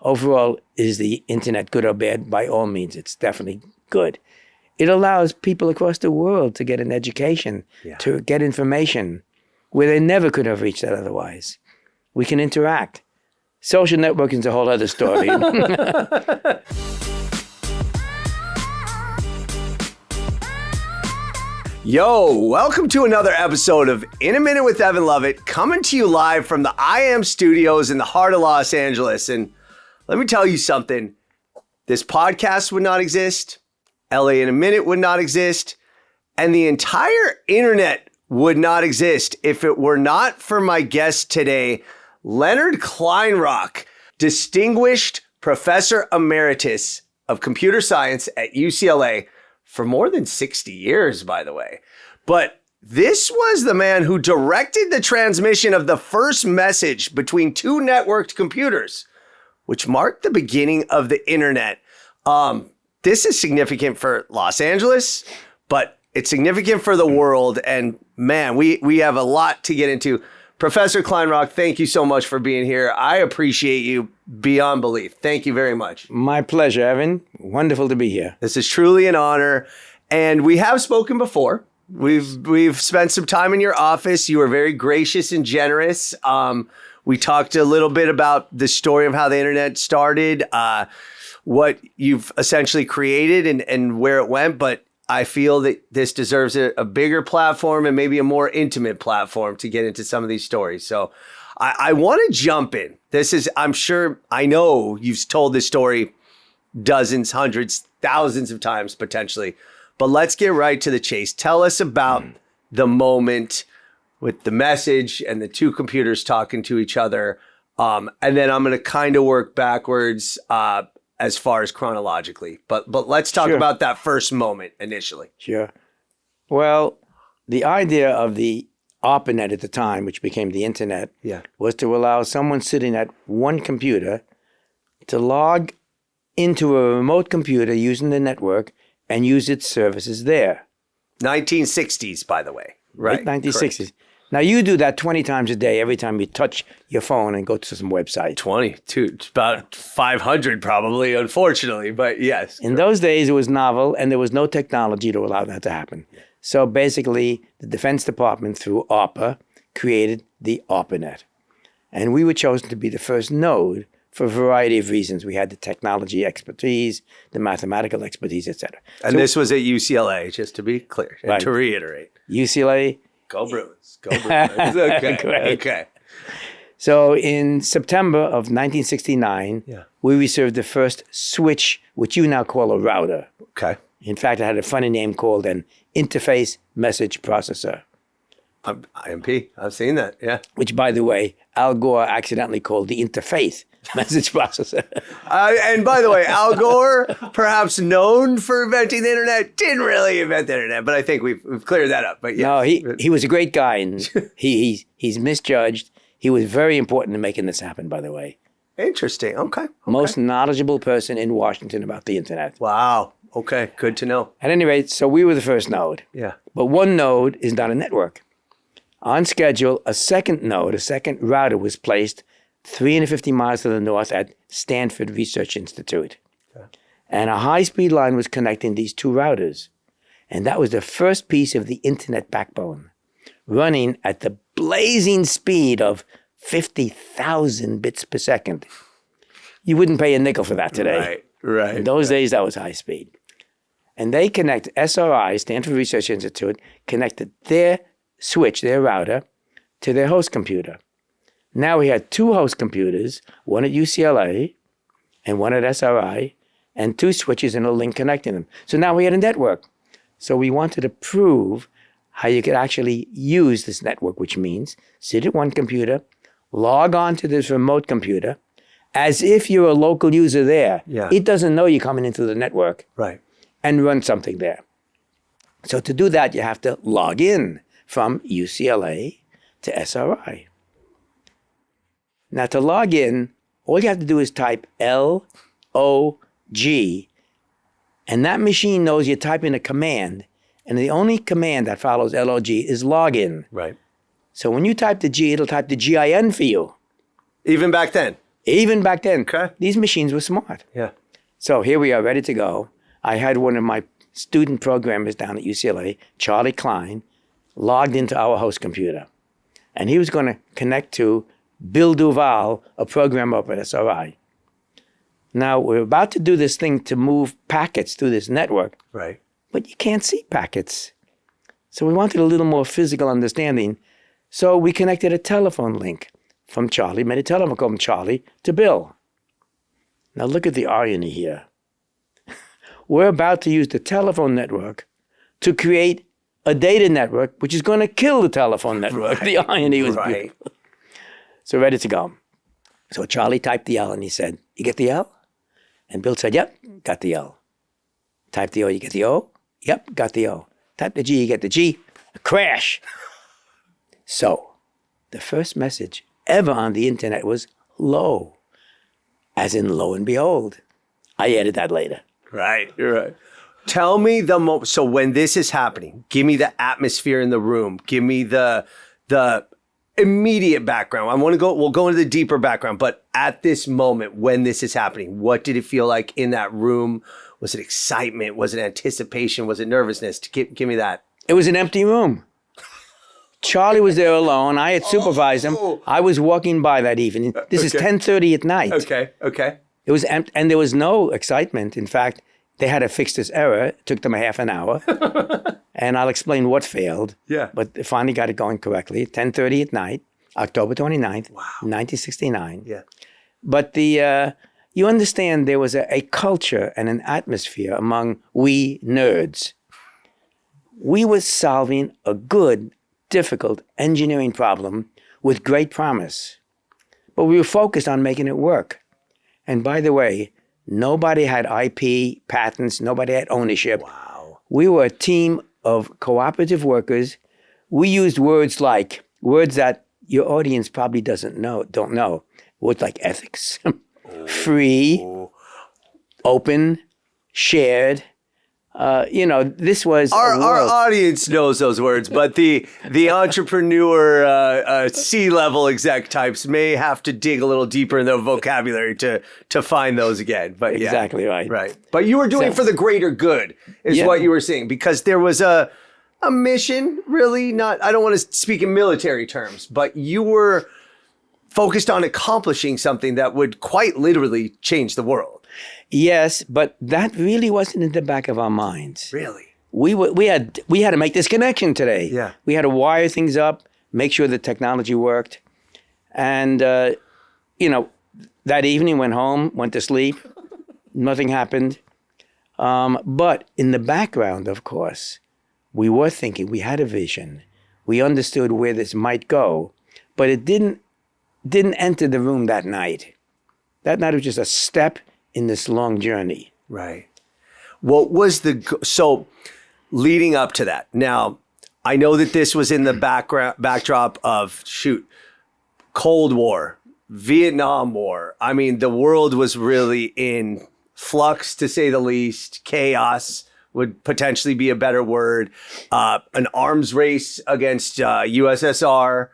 overall, is the internet good or bad? By all means, it's definitely good. It allows people across the world to get an education, to get information where they never could have reached that otherwise. We can interact. Social networking is a whole other story. Yo, welcome to another episode of In a Minute with Evan Lovett, coming to you live from the I Am Studios in the heart of Los Angeles. And let me tell you something. This podcast would not exist. LA in a Minute would not exist. And the entire internet would not exist if it were not for my guest today, Leonard Kleinrock, Distinguished Professor Emeritus of Computer Science at UCLA for more than 60 years, by the way. But this was the man who directed the transmission of the first message between two networked computers, which marked the beginning of the internet. This is significant for Los Angeles, but it's significant for the world. And man, we have a lot to get into. Professor Kleinrock, thank you so much for being here. I appreciate you beyond belief. Thank you very much. My pleasure, Evan. Wonderful to be here. This is truly an honor. And we have spoken before. We've spent some time in your office. You were very gracious and generous. We talked a little bit about the story of how the internet started, what you've essentially created and where it went. But I feel that this deserves a bigger platform and maybe a more intimate platform to get into some of these stories. So I want to jump in. This is, I know you've told this story dozens, hundreds, thousands of times potentially, but let's get right to the chase. Tell us about the moment with the message and the two computers talking to each other. And then I'm going to kind of work backwards as far as chronologically. But let's talk about that first moment initially. Sure. Well, the idea of the ARPANET at the time, which became the internet, was to allow someone sitting at one computer to log into a remote computer using the network and use its services there. 1960s, by the way. Right. 1960s. Correct. Now, you do that 20 times a day every time you touch your phone and go to some website. 20, about 500 probably, unfortunately, but yes. In those days, it was novel, and there was no technology to allow that to happen. So basically, the Defense Department, through ARPA, created the ARPANET. And we were chosen to be the first node for a variety of reasons. We had the technology expertise, the mathematical expertise, et cetera. And so, this was at UCLA, just to be clear, and to reiterate. UCLA. Go Bruins. Go Bruins. Okay. Great. Okay. So in September of 1969, we received the first switch, which you now call a router. Okay. In fact, it had a funny name called an interface message processor. IMP. I've seen that. Yeah. Which, by the way, Al Gore accidentally called the interfaith message processor. And by the way, Al Gore, perhaps known for inventing the internet, didn't really invent the internet, but I think we've cleared that up. But no, he was a great guy, and he's misjudged. He was very important in making this happen, by the way. Interesting. Okay. Most knowledgeable person in Washington about the internet. Wow. Okay. Good to know. At any rate, so we were the first node. Yeah. But one node is not a network. On schedule, a second node, a second router was placed 350 miles to the north at Stanford Research Institute. Okay. And a high-speed line was connecting these two routers. And that was the first piece of the internet backbone, running at the blazing speed of 50,000 bits per second. You wouldn't pay a nickel for that today. Right. In those days, that was high speed. And they connect, SRI, Stanford Research Institute, connected their switch, their router, to their host computer. Now we had two host computers, one at UCLA and one at SRI, and two switches and a link connecting them. So now we had a network. So we wanted to prove how you could actually use this network, which means sit at one computer, log on to this remote computer, as if you're a local user there. Yeah. It doesn't know you're coming into the network. Right. And run something there. So to do that, you have to log in from UCLA to SRI. Now to log in, all you have to do is type LOG, and that machine knows you're typing a command, and the only command that follows LOG is login. Right. So when you type the G, it'll type the GIN for you. Even back then? Even back then, Okay. these machines were smart. Yeah. So here we are, ready to go. I had one of my student programmers down at UCLA, Charlie Klein, logged into our host computer. And he was going to connect to Bill Duval, a programmer up at SRI. Now, we're about to do this thing to move packets through this network, Right. but you can't see packets. So we wanted a little more physical understanding. So we connected a telephone link from Charlie, made a telephone call from Charlie to Bill. Now look at the irony here. We're about to use the telephone network to create a data network, which is going to kill the telephone network. The irony was beautiful. So ready to go. So Charlie typed the L and he said, "You get the L?" And Bill said, "Yep, got the L." Type the O, you get the O? Yep, got the O. Type the G, you get the G. A crash. So the first message ever on the internet was low, as in lo and behold. I added that later. Right. You're right. Tell me so when this is happening, give me the atmosphere in the room. Give me the immediate background. We'll go into the deeper background, but at this moment when this is happening, what did it feel like in that room? Was it excitement? Was it anticipation? Was it nervousness? Give me that. It was an empty room. Charlie was there alone. I had supervised him. I was walking by that evening. This is 10:30 at night. Okay. It was empty, and there was no excitement. In fact, they had to fix this error. It took them a half an hour. And I'll explain what failed. Yeah. But they finally got it going correctly. 10:30 at night, October 29th, 1969. Yeah. But you understand there was a culture and an atmosphere among we nerds. We were solving a good, difficult engineering problem with great promise. But we were focused on making it work. And by the way, nobody had IP, patents, nobody had ownership. Wow. We were a team of cooperative workers. We used words that your audience probably don't know. Words like ethics, free, open, shared. This was our audience knows those words, but the entrepreneur C-level exec types may have to dig a little deeper in their vocabulary to find those again. But yeah, exactly right. Right. But you were doing it for the greater good, is what you were saying, because there was a mission, really not. I don't want to speak in military terms, but you were focused on accomplishing something that would quite literally change the world. Yes, but that really wasn't in the back of our minds. Really? We had to make this connection today. Yeah. We had to wire things up, make sure the technology worked. And, that evening went home, went to sleep. Nothing happened. But in the background, of course, we were thinking, we had a vision. We understood where this might go, but it didn't enter the room that night. That night was just a step in this long journey. Right. What was so leading up to that? Now, I know that this was in the backdrop of Cold War, Vietnam War. I mean, the world was really in flux, to say the least. Chaos would potentially be a better word. An arms race against USSR.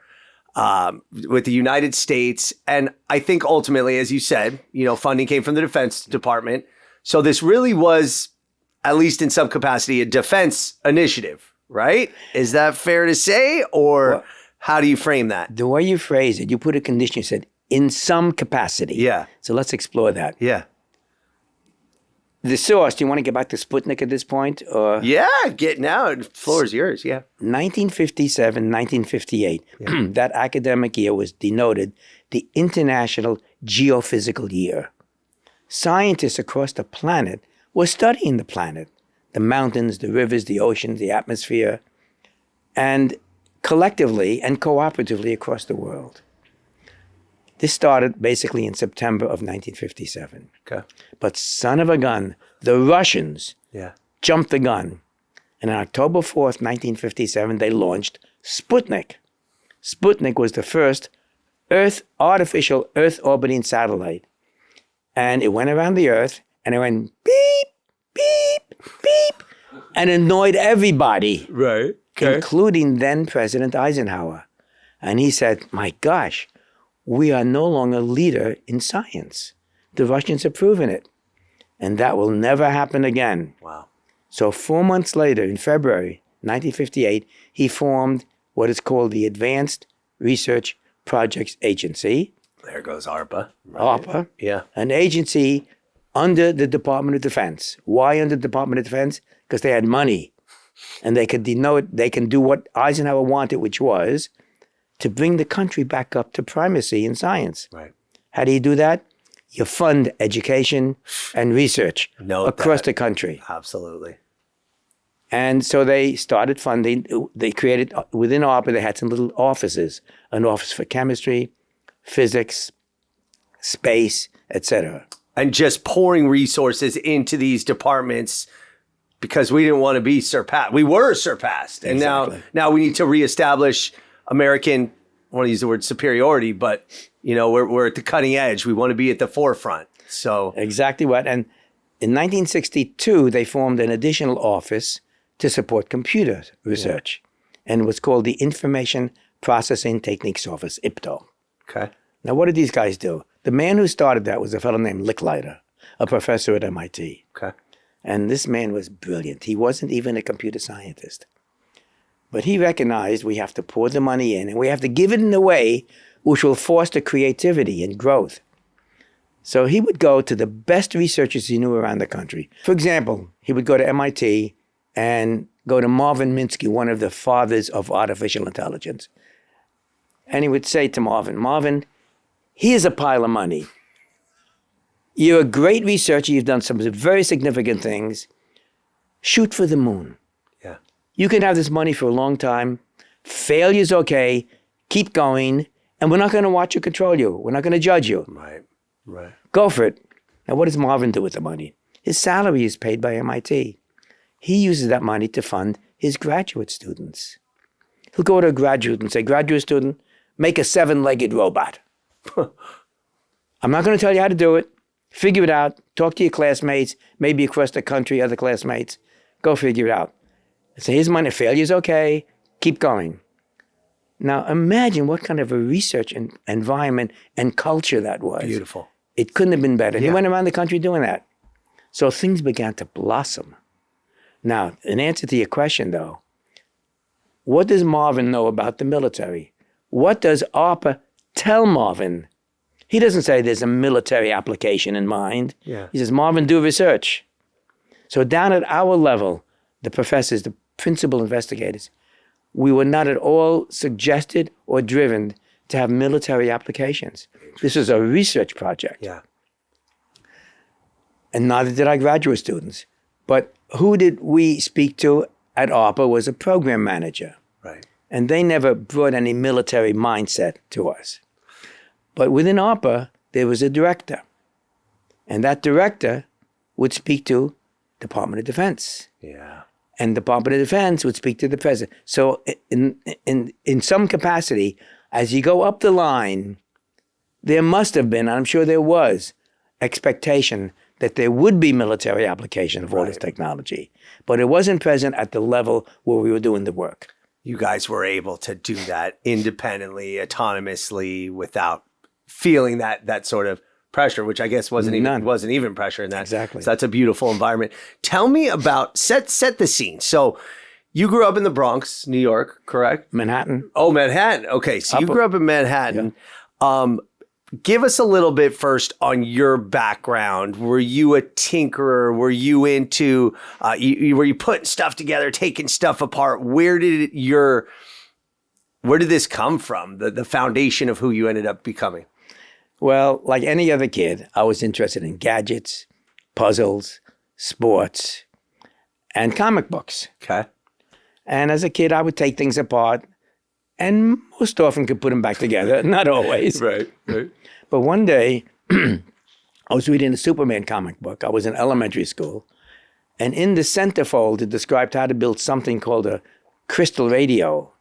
With the United States. And I think ultimately, as you said, funding came from the Defense Department. So this really was, at least in some capacity, a defense initiative, right? Is that fair to say? Or how do you frame that? The way you phrase it, you put a condition, you said, in some capacity. Yeah. So let's explore that. Yeah. The source, do you want to get back to Sputnik at this point? Or? Yeah, the floor is yours, yeah. 1957, 1958, that academic year was denoted the International Geophysical Year. Scientists across the planet were studying the planet, the mountains, the rivers, the oceans, the atmosphere, and collectively and cooperatively across the world. This started basically in September of 1957. Okay. But son of a gun, the Russians jumped the gun. And on October 4th, 1957, they launched Sputnik. Sputnik was the first artificial Earth orbiting satellite. And it went around the Earth, and it went beep, beep, beep, and annoyed everybody. Right. Okay. Including then President Eisenhower. And he said, my gosh, we are no longer leader in science. The Russians have proven it. And that will never happen again. Wow. So 4 months later, in February 1958, he formed what is called the Advanced Research Projects Agency. There goes ARPA. Right? ARPA. Yeah. An agency under the Department of Defense. Why under the Department of Defense? Because they had money. And they could they can do what Eisenhower wanted, which was to bring the country back up to primacy in science. Right. How do you do that? You fund education and research across the country. Absolutely. And so they started funding. They created, within ARPA, they had some little offices, an office for chemistry, physics, space, etc. And just pouring resources into these departments because we didn't want to be surpassed. We were surpassed. And now we need to reestablish American, I want to use the word superiority, but we're at the cutting edge. We want to be at the forefront. So exactly what. And in 1962, they formed an additional office to support computer research. And it was called the Information Processing Techniques Office, IPTO. Okay. Now, what did these guys do? The man who started that was a fellow named Licklider, a professor at MIT. Okay. And this man was brilliant. He wasn't even a computer scientist. But he recognized we have to pour the money in and we have to give it in a way which will foster creativity and growth. So he would go to the best researchers he knew around the country. For example, he would go to MIT and go to Marvin Minsky, one of the fathers of artificial intelligence. And he would say to Marvin, here's a pile of money. You're a great researcher. You've done some very significant things. Shoot for the moon. Yeah. You can have this money for a long time. Failure's okay. Keep going. And we're not going to watch or control you. We're not going to judge you. Right. Go for it. Now, what does Marvin do with the money? His salary is paid by MIT. He uses that money to fund his graduate students. He'll go to a graduate and say, graduate student, make a 7-legged robot. I'm not going to tell you how to do it. Figure it out. Talk to your classmates, maybe across the country, other classmates. Go figure it out. So here's money. Failure's okay. Keep going. Now, imagine what kind of a research environment and culture that was. Beautiful. It couldn't have been better. Yeah. He went around the country doing that. So things began to blossom. Now, in answer to your question, though, what does Marvin know about the military? What does ARPA tell Marvin? He doesn't say there's a military application in mind. Yeah. He says, Marvin, do research. So down at our level, the professors, the principal investigators, we were not at all suggested or driven to have military applications. This was a research project. Yeah. And neither did our graduate students. But who did we speak to at ARPA was a program manager. Right. And they never brought any military mindset to us. But within ARPA, there was a director. And that director would speak to Department of Defense. Yeah. And Department of Defense would speak to the president. So in some capacity, as you go up the line, there must have been, and I'm sure there was, expectation that there would be military application of all this technology. But it wasn't present at the level where we were doing the work. You guys were able to do that independently, autonomously, without feeling that sort of pressure, which I guess wasn't even pressure in that. Exactly. So that's a beautiful environment. Tell me about, set the scene. So you grew up in the Bronx, New York, correct? Manhattan. Oh, Manhattan. Okay, so you grew up in Manhattan. Yeah. Give us a little bit first on your background. Were you a tinkerer? Were you into, were you putting stuff together, taking stuff apart? Where did this come from? The foundation of who you ended up becoming? Well, like any other kid, I was interested in gadgets, puzzles, sports, and comic books. Okay. And as a kid, I would take things apart and most often could put them back together. Not always. Right. But one day, I was reading a Superman comic book. I was in elementary school. And in the centerfold, it described how to build something called a crystal radio,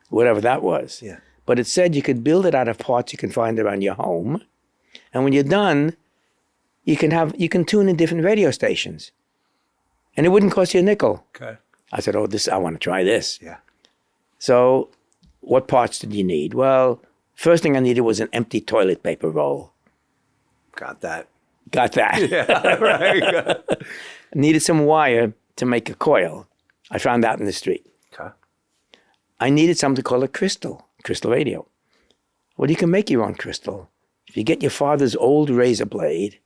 whatever that was. Yeah. But it said you could build it out of parts you can find around your home. And when you're done, you can tune in different radio stations. And it wouldn't cost you a nickel. Okay. I said, I want to try this. Yeah. So what parts did you need? Well, First thing I needed was an empty toilet paper roll. Got that. Got that. Yeah, right. Needed some wire to make a coil. I found out in the street. Okay. I needed something called a crystal radio. Well, you can make your own crystal. If you get your father's old razor blade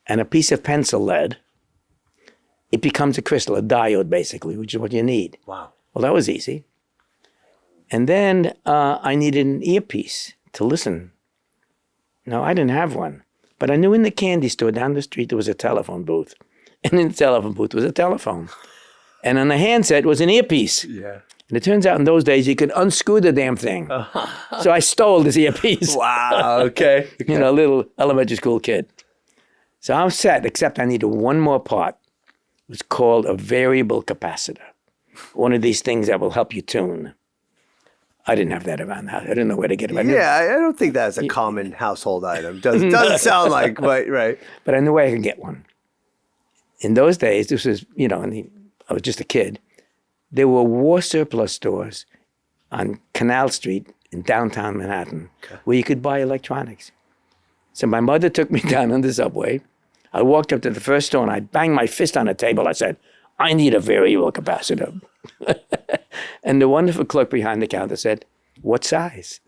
and a piece of pencil lead, it becomes a crystal, a diode basically, which is what you need. Wow. Well, that was easy. And then I needed an earpiece to listen. No, I didn't have one. But I knew in the candy store down the street there was a telephone booth. And in the telephone booth was a telephone. And on the handset was an earpiece. Yeah. And it turns out in those days you could unscrew the damn thing. So I stole this earpiece. Wow, okay. You know, a little elementary school kid. So I'm set, except I needed one more part. It was called a variable capacitor. One of these things that will help you tune. I didn't have that around the house. I didn't know where to get it. Yeah, I don't think that's a common household item. Doesn't sound like, but right. But I knew where I could get one. In those days, this was, you know, I was just a kid. There were war surplus stores on Canal Street in downtown Manhattan where you could buy electronics. So my mother took me down on the subway. I walked up to the first store and I banged my fist on the table. I said, I need a variable capacitor. And the wonderful clerk behind the counter said, what size?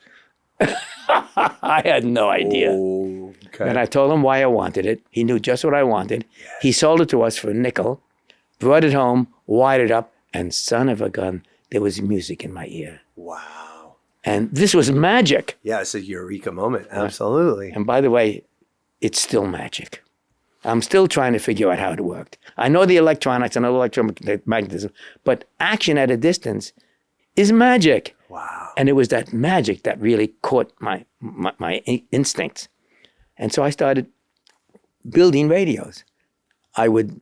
I had no idea. Oh, okay. And I told him why I wanted it. He knew just what I wanted. Yes. He sold it to us for a nickel, brought it home, wired it up, and son of a gun, there was music in my ear. Wow. And this was magic. Yeah, it's a eureka moment. Absolutely. And by the way, it's still magic. I'm still trying to figure out how it worked. I know the electronics, I know electromagnetism, but action at a distance is magic. Wow. And it was that magic that really caught my instincts. And so I started building radios. I would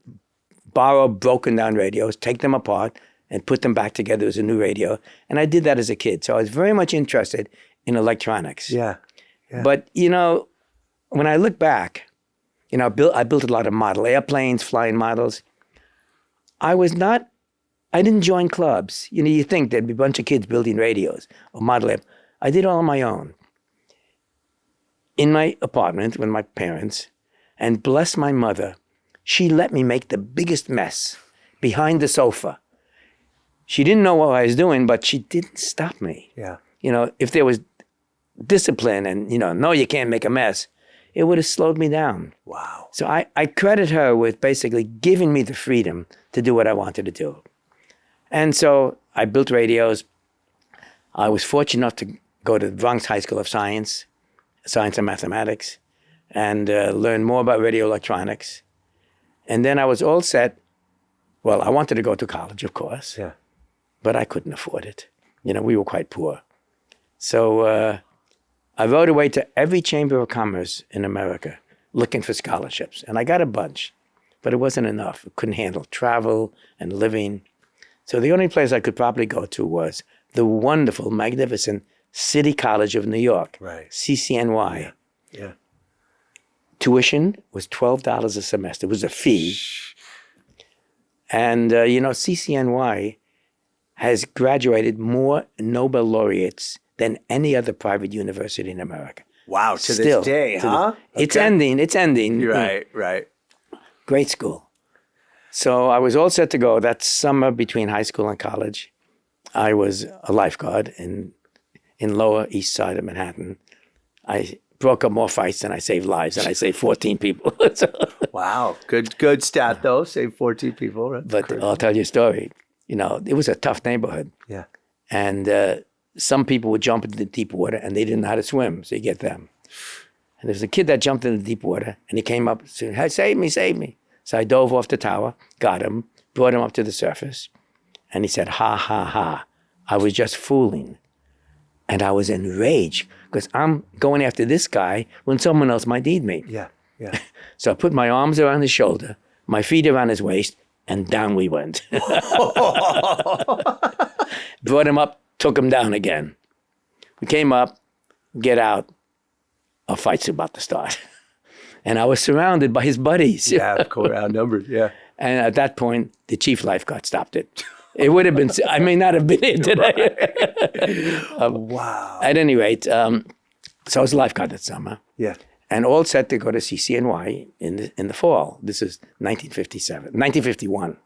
borrow broken down radios, take them apart, and put them back together as a new radio. And I did that as a kid. So I was very much interested in electronics. Yeah. But, you know, when I look back, you know, I built a lot of model airplanes, flying models. I didn't join clubs. You know, you think there'd be a bunch of kids building radios or model airplanes. I did all on my own. In my apartment with my parents, and bless my mother, she let me make the biggest mess behind the sofa. She didn't know what I was doing, but she didn't stop me. Yeah. You know, if there was discipline and, you know, no, you can't make a mess, it would have slowed me down. Wow. So I credit her with basically giving me the freedom to do what I wanted to do. And so I built radios. I was fortunate enough to go to the Bronx High School of Science and Mathematics, and learn more about radio electronics. And then I was all set. Well, I wanted to go to college, of course. Yeah. But I couldn't afford it. You know, we were quite poor. So I wrote away to every chamber of commerce in America looking for scholarships. And I got a bunch, but it wasn't enough. I couldn't handle travel and living. So the only place I could probably go to was the wonderful, magnificent City College of New York, right. CCNY. Yeah. Tuition was $12 a semester. It was a fee. And, you know, CCNY has graduated more Nobel laureates than any other private university in America. Wow, to this day, huh? It's ending. Right. Great school. So I was all set to go. That summer between high school and college, I was a lifeguard in Lower East Side of Manhattan. I broke up more fights than I saved lives, and I saved 14 people. Wow, good stat though. Saved 14 people. Right? But I'll tell you a story. You know, it was a tough neighborhood. Yeah. And some people would jump into the deep water and they didn't know how to swim, so you get them. And there's a kid that jumped into the deep water and he came up and said, hey, save me. So I dove off the tower, got him, brought him up to the surface. And he said, ha, ha, ha. I was just fooling. And I was enraged because I'm going after this guy when someone else might need me. Yeah. So I put my arms around his shoulder, my feet around his waist, and down we went. Brought him up, took him down again. We came up, get out. A fight's about to start. And I was surrounded by his buddies. Yeah, of course, outnumbered, yeah. And at that point, the chief lifeguard stopped it. It would have been, I may not have been here today. Wow. At any rate, So I was a lifeguard that summer. Yeah. And all set to go to CCNY in the fall. This is 1951.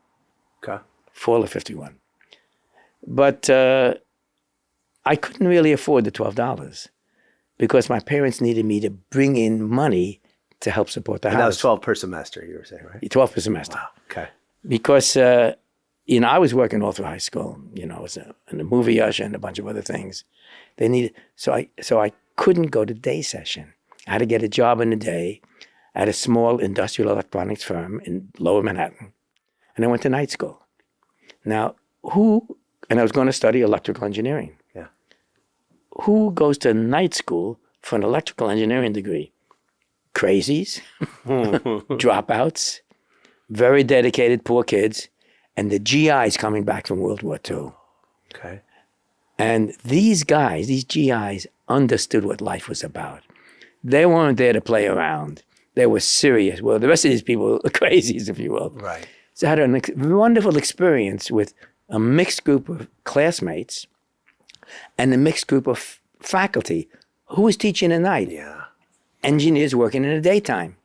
Okay. Fall of 51. But I couldn't really afford the $12 because my parents needed me to bring in money to help support the house. That was 12 per semester, you were saying, right? 12 per semester. Wow. Okay. Because, I was working all through high school, as a movie usher and a bunch of other things. They needed, so I couldn't go to day session. I had to get a job in the day at a small industrial electronics firm in Lower Manhattan. And I went to night school. Now, and I was going to study electrical engineering. Yeah. Who goes to night school for an electrical engineering degree? Crazies, dropouts, very dedicated poor kids, and the GIs coming back from World War II. Okay. And these guys, these GIs, understood what life was about. They weren't there to play around. They were serious. Well, the rest of these people were crazies, if you will. Right. So I had a wonderful experience with a mixed group of classmates and a mixed group of faculty who was teaching at night. Yeah. Engineers working in the daytime.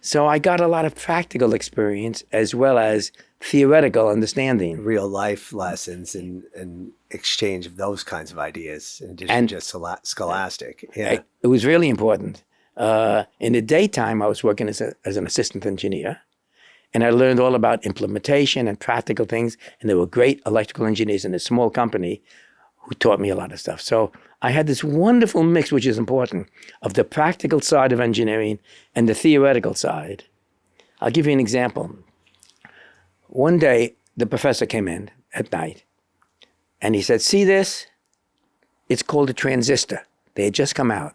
So I got a lot of practical experience as well as theoretical understanding. Real life lessons and exchange of those kinds of ideas in addition to just scholastic. Yeah. It was really important. In the daytime, I was working as an assistant engineer, and I learned all about implementation and practical things, and there were great electrical engineers in a small company who taught me a lot of stuff. So I had this wonderful mix, which is important, of the practical side of engineering and the theoretical side. I'll give you an example. One day, the professor came in at night, and he said, "See this? It's called a transistor. They had just come out.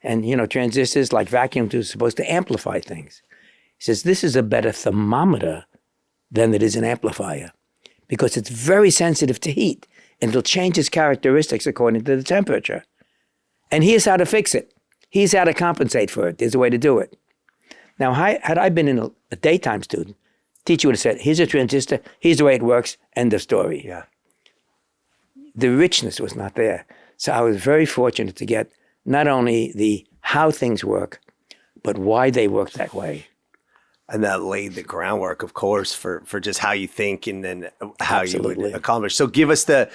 And, transistors, like vacuum tubes, are supposed to amplify things." He says, "This is a better thermometer than it is an amplifier because it's very sensitive to heat, and it'll change its characteristics according to the temperature. And here's how to fix it. Here's how to compensate for it. There's a way to do it." Now, had I been a daytime student, teacher would have said, "Here's a transistor, here's the way it works, end of story." Yeah. The richness was not there. So I was very fortunate to get not only the how things work, but why they work that way. And that laid the groundwork, of course, for just how you think and then how Absolutely. you would accomplish. So give us the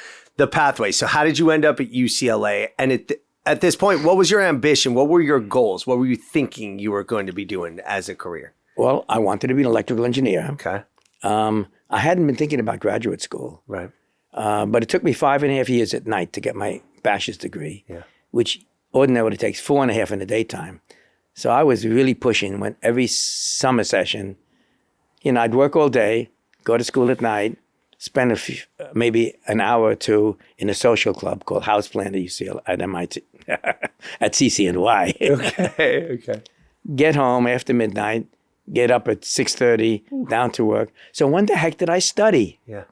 pathway. So how did you end up at UCLA? And at this point, what was your ambition? What were your goals? What were you thinking you were going to be doing as a career? Well, I wanted to be an electrical engineer. Okay. I hadn't been thinking about graduate school. Right. But it took me 5.5 years at night to get my bachelor's degree, which ordinarily it takes 4.5 in the daytime. So I was really pushing. Went every summer session. I'd work all day, go to school at night, spend maybe an hour or two in a social club called Houseplant at UCLA at MIT, at CCNY. Okay. Get home after midnight, get up at 6:30, down to work. So when the heck did I study? Yeah.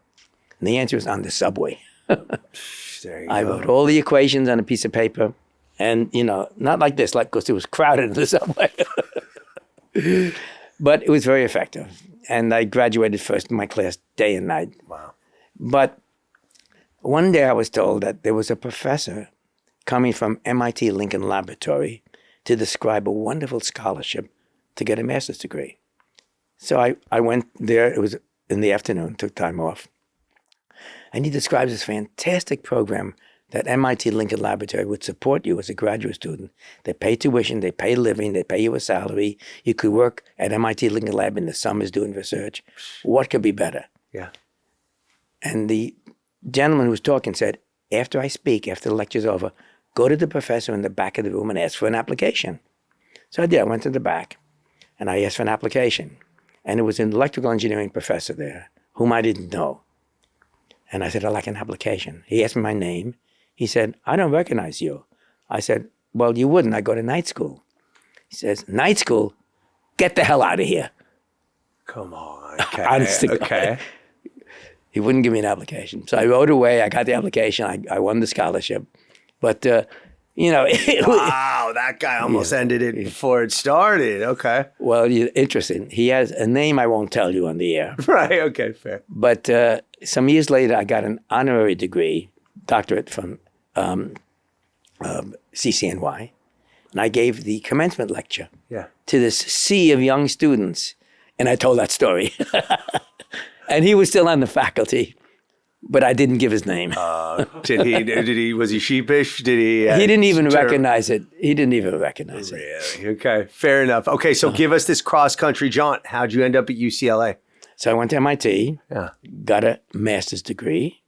And the answer was on the subway. There you I go. wrote all the equations on a piece of paper. And, not like this, because it was crowded in the subway. But it was very effective. And I graduated first in my class day and night. Wow. But one day I was told that there was a professor coming from MIT Lincoln Laboratory to describe a wonderful scholarship to get a master's degree. So I went there. It was in the afternoon, took time off. And he describes this fantastic program that MIT Lincoln Laboratory would support you as a graduate student. They pay tuition, they pay living, they pay you a salary. You could work at MIT Lincoln Lab in the summers doing research. What could be better? Yeah. And the gentleman who was talking said, after I speak, after the lecture's over, go to the professor in the back of the room and ask for an application. So I did. I went to the back and I asked for an application. And it was an electrical engineering professor there whom I didn't know. And I said, I'd like an application. He asked me my name. He said, I don't recognize you. I said, well, you wouldn't. I go to night school. He says, night school? Get the hell out of here. Come on. Okay. Honest to God. Okay. He wouldn't give me an application. So I wrote away. I got the application. I won the scholarship. But, Wow, that guy almost ended it before it started. Okay. Well, interesting. He has a name I won't tell you on the air. Right. Okay. Fair. But some years later, I got an honorary degree, doctorate from CCNY, and I gave the commencement lecture Yeah. to this sea of young students, and I told that story. And he was still on the faculty, but I didn't give his name. Was he sheepish? Did he? He didn't even recognize it. He didn't even recognize it. Really? Okay, fair enough. Okay, so give us this cross-country jaunt. How'd you end up at UCLA? So I went to MIT, Yeah. got a master's degree,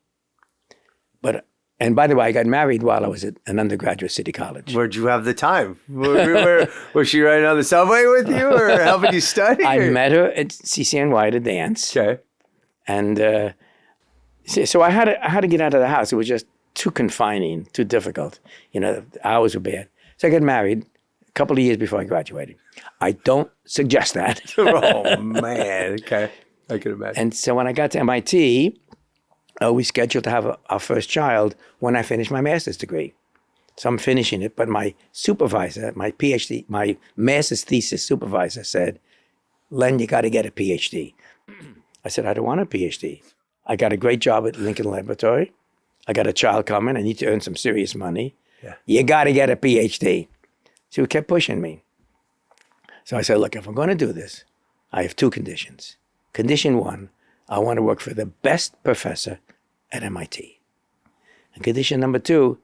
and by the way, I got married while I was at an undergraduate city college. Where'd you have the time? Was she riding on the subway with you or helping you study? I or? met her at CCNY to dance. Okay. And so I had to get out of the house. It was just too confining, too difficult. You know, the hours were bad. So I got married a couple of years before I graduated. I don't suggest that. Oh, man. Okay. I can imagine. And so when I got to MIT, we scheduled to have our first child when I finished my master's degree. So I'm finishing it, but my supervisor, my PhD, my master's thesis supervisor said, Len, you got to get a PhD. I said, I don't want a PhD. I got a great job at Lincoln Laboratory. I got a child coming. I need to earn some serious money. Yeah. You got to get a PhD. So he kept pushing me. So I said, look, if I'm going to do this, I have two conditions. Condition one, I want to work for the best professor at MIT. And condition number two,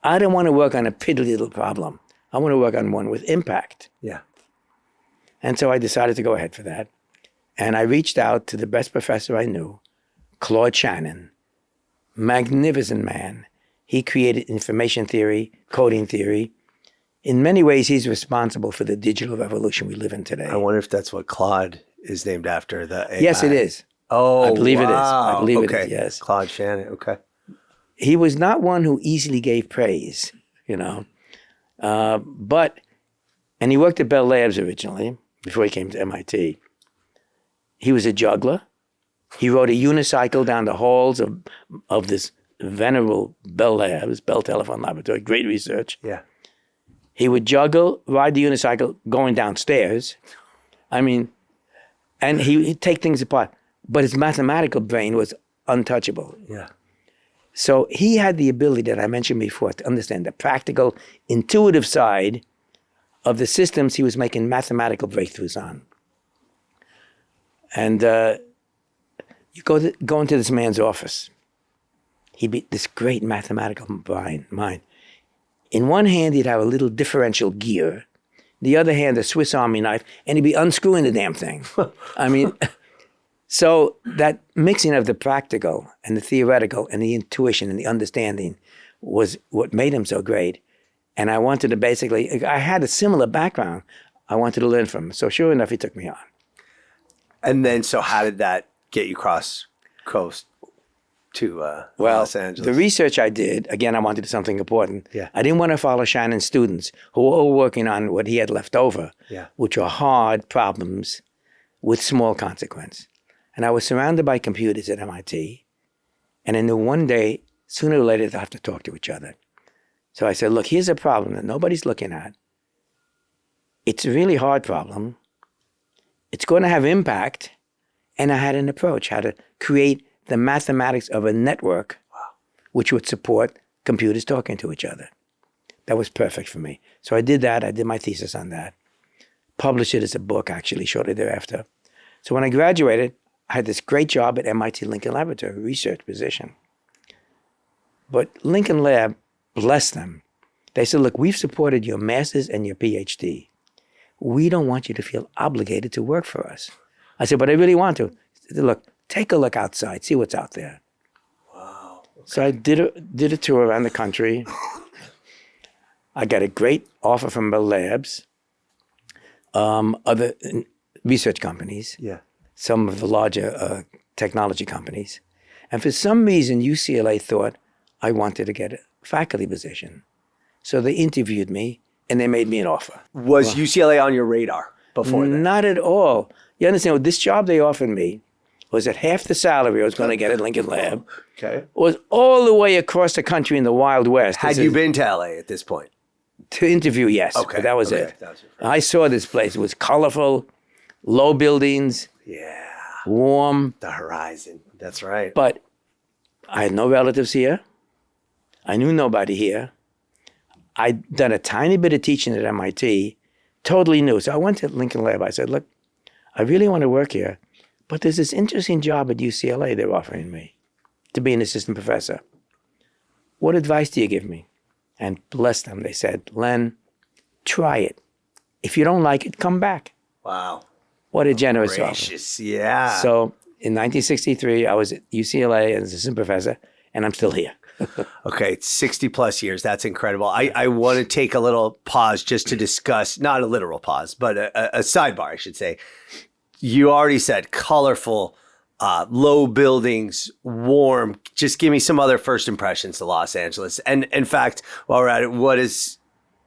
I don't want to work on a piddly little problem. I want to work on one with impact. Yeah. And so I decided to go ahead for that. And I reached out to the best professor I knew, Claude Shannon, magnificent man. He created information theory, coding theory. In many ways, he's responsible for the digital revolution we live in today. I wonder if that's what Claude is named after. The AI. Yes, it is. Oh, I believe it is. wow. I believe it Okay. is, yes. Claude Shannon. Okay. He was not one who easily gave praise, you know. And he worked at Bell Labs originally, before he came to MIT. He was a juggler. He rode a unicycle down the halls of this venerable Bell Labs, Bell Telephone Laboratory, great research. Yeah. He would juggle, ride the unicycle, going downstairs. I mean, and he'd take things apart. But his mathematical brain was untouchable. Yeah. So he had the ability that I mentioned before to understand the practical, intuitive side of the systems he was making mathematical breakthroughs on. And you go into this man's office. He'd be this great mathematical mind. In one hand, he'd have a little differential gear. The other hand, a Swiss Army knife, and he'd be unscrewing the damn thing. I mean, so that mixing of the practical and the theoretical and the intuition and the understanding was what made him so great. And I wanted to basically, I had a similar background. I wanted to learn from him. So sure enough, he took me on. And then, so how did that get you cross coast to Los Angeles? The research I did, again, I wanted to do something important. Yeah. I didn't want to follow Shannon's students who were all working on what he had left over, Yeah. which were hard problems with small consequence. And I was surrounded by computers at MIT. And I knew one day, sooner or later, they'll have to talk to each other. So I said, look, here's a problem that nobody's looking at. It's a really hard problem. It's going to have impact. And I had an approach, how to create the mathematics of a network which would support computers talking to each other. That was perfect for me. So I did that. I did my thesis on that. Published it as a book, actually, shortly thereafter. So when I graduated, I had this great job at MIT Lincoln Laboratory, research position. But Lincoln Lab, bless them, they said, look, we've supported your master's and your PhD. We don't want you to feel obligated to work for us. I said, but I really want to. Said, look, take a look outside, see what's out there. Wow. Okay. So I did a tour around the country. I got a great offer from Bell Labs, other research companies, Yeah. some of the larger technology companies. And for some reason, UCLA thought I wanted to get a faculty position. So they interviewed me and they made me an offer. Was UCLA on your radar before that? Not at all. You understand, this job they offered me was at half the salary I was going to get at Lincoln Lab. Okay. Was all the way across the country in the Wild West. Had you been to LA at this point? To interview, yes. Okay. But that was Okay. it. That was your first. I saw this place. It was colorful, low buildings, Yeah. warm, The horizon. That's right. but I had no relatives here. I knew nobody here. I'd done a tiny bit of teaching at MIT, totally new. So I went to Lincoln Lab. I said, look, I really want to work here, but there's this interesting job at UCLA they're offering me to be an assistant professor. What advice do you give me? And bless them, they said, Len, try it. If you don't like it, come back. Wow. What a generous offer. Gracious, yeah. So in 1963, I was at UCLA as assistant professor, and I'm still here. Okay, 60 plus years. That's incredible. I want to take a little pause just to discuss, not a literal pause, but a sidebar, I should say. You already said colorful, low buildings, warm. Just give me some other first impressions of Los Angeles. And in fact, while we're at it, what has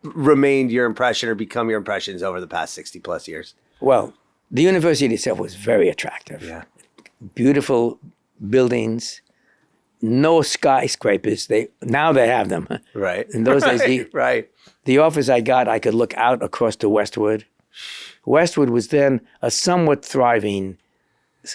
remained your impression or become your impressions over the past 60 plus years? Well, the university itself was very attractive. Yeah. Beautiful buildings, no skyscrapers. Now they have them. Right. In those days, the office I got, I could look out across to Westwood. Westwood was then a somewhat thriving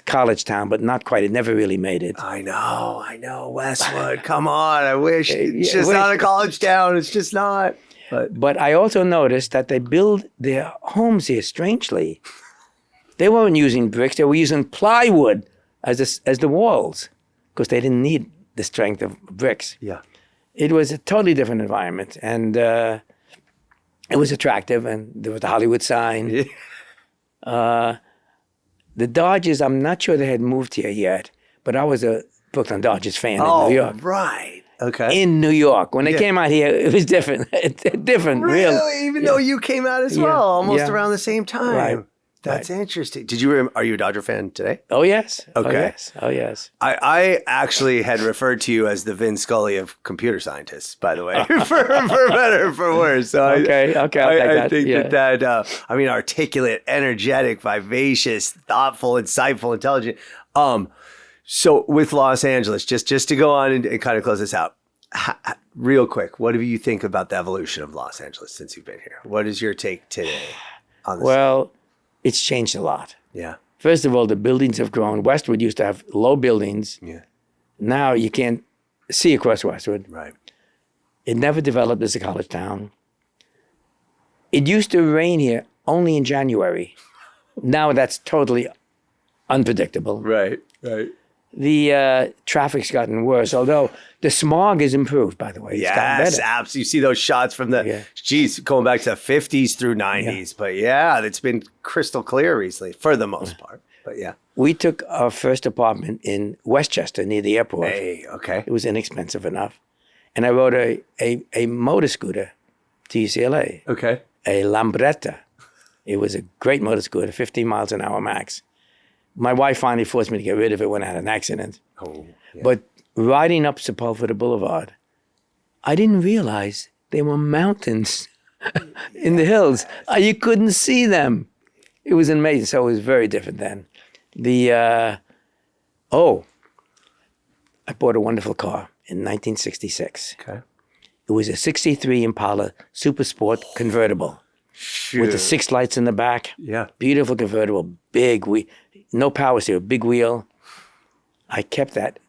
college town, but not quite. It never really made it. I know. Westwood, come on. I wish. It's just not a college town. It's just not. But I also noticed that they build their homes here strangely. They weren't using bricks. They were using plywood as the walls because they didn't need the strength of bricks. Yeah. It was a totally different environment, and it was attractive, and there was the Hollywood sign. Yeah. The Dodgers, I'm not sure they had moved here yet, but I was a Brooklyn Dodgers fan in New York. Oh, right. Okay. In New York. When they came out here, it was different. Different, really? Even though you came out as well, almost around the same time. Right. That's interesting. Are you a Dodger fan today? Oh, yes. Okay. Oh, yes. I actually had referred to you as the Vin Scully of computer scientists, by the way, for better or for worse. So okay, I'll take that. I think that articulate, energetic, vivacious, thoughtful, insightful, intelligent. So with Los Angeles, just to go on and kind of close this out, real quick, what do you think about the evolution of Los Angeles since you've been here? What is your take today on this? Well, it's changed a lot. Yeah. First of all, the buildings have grown. Westwood used to have low buildings. Yeah. Now you can't see across Westwood. Right. It never developed as a college town. It used to rain here only in January. Now that's totally unpredictable. Right. The traffic's gotten worse, although the smog has improved, by the way. It's gotten better. Absolutely. You see those shots from going back to the 50s through 90s. But it's been crystal clear recently for the most part. But yeah. We took our first apartment in Westchester near the airport. Hey, okay. It was inexpensive enough. And I rode a motor scooter to UCLA. Okay. A Lambretta. It was a great motor scooter, 50 miles an hour max. My wife finally forced me to get rid of it when I had an accident. Oh, yeah. But riding up Sepulveda Boulevard, I didn't realize there were mountains in the hills. You couldn't see them. It was amazing. So it was very different then. I bought a wonderful car in 1966. Okay. It was a 63 Impala Super Sport convertible. Shoot. With the 6 lights in the back. Yeah. Beautiful convertible, big. No power steering, big wheel. I kept that.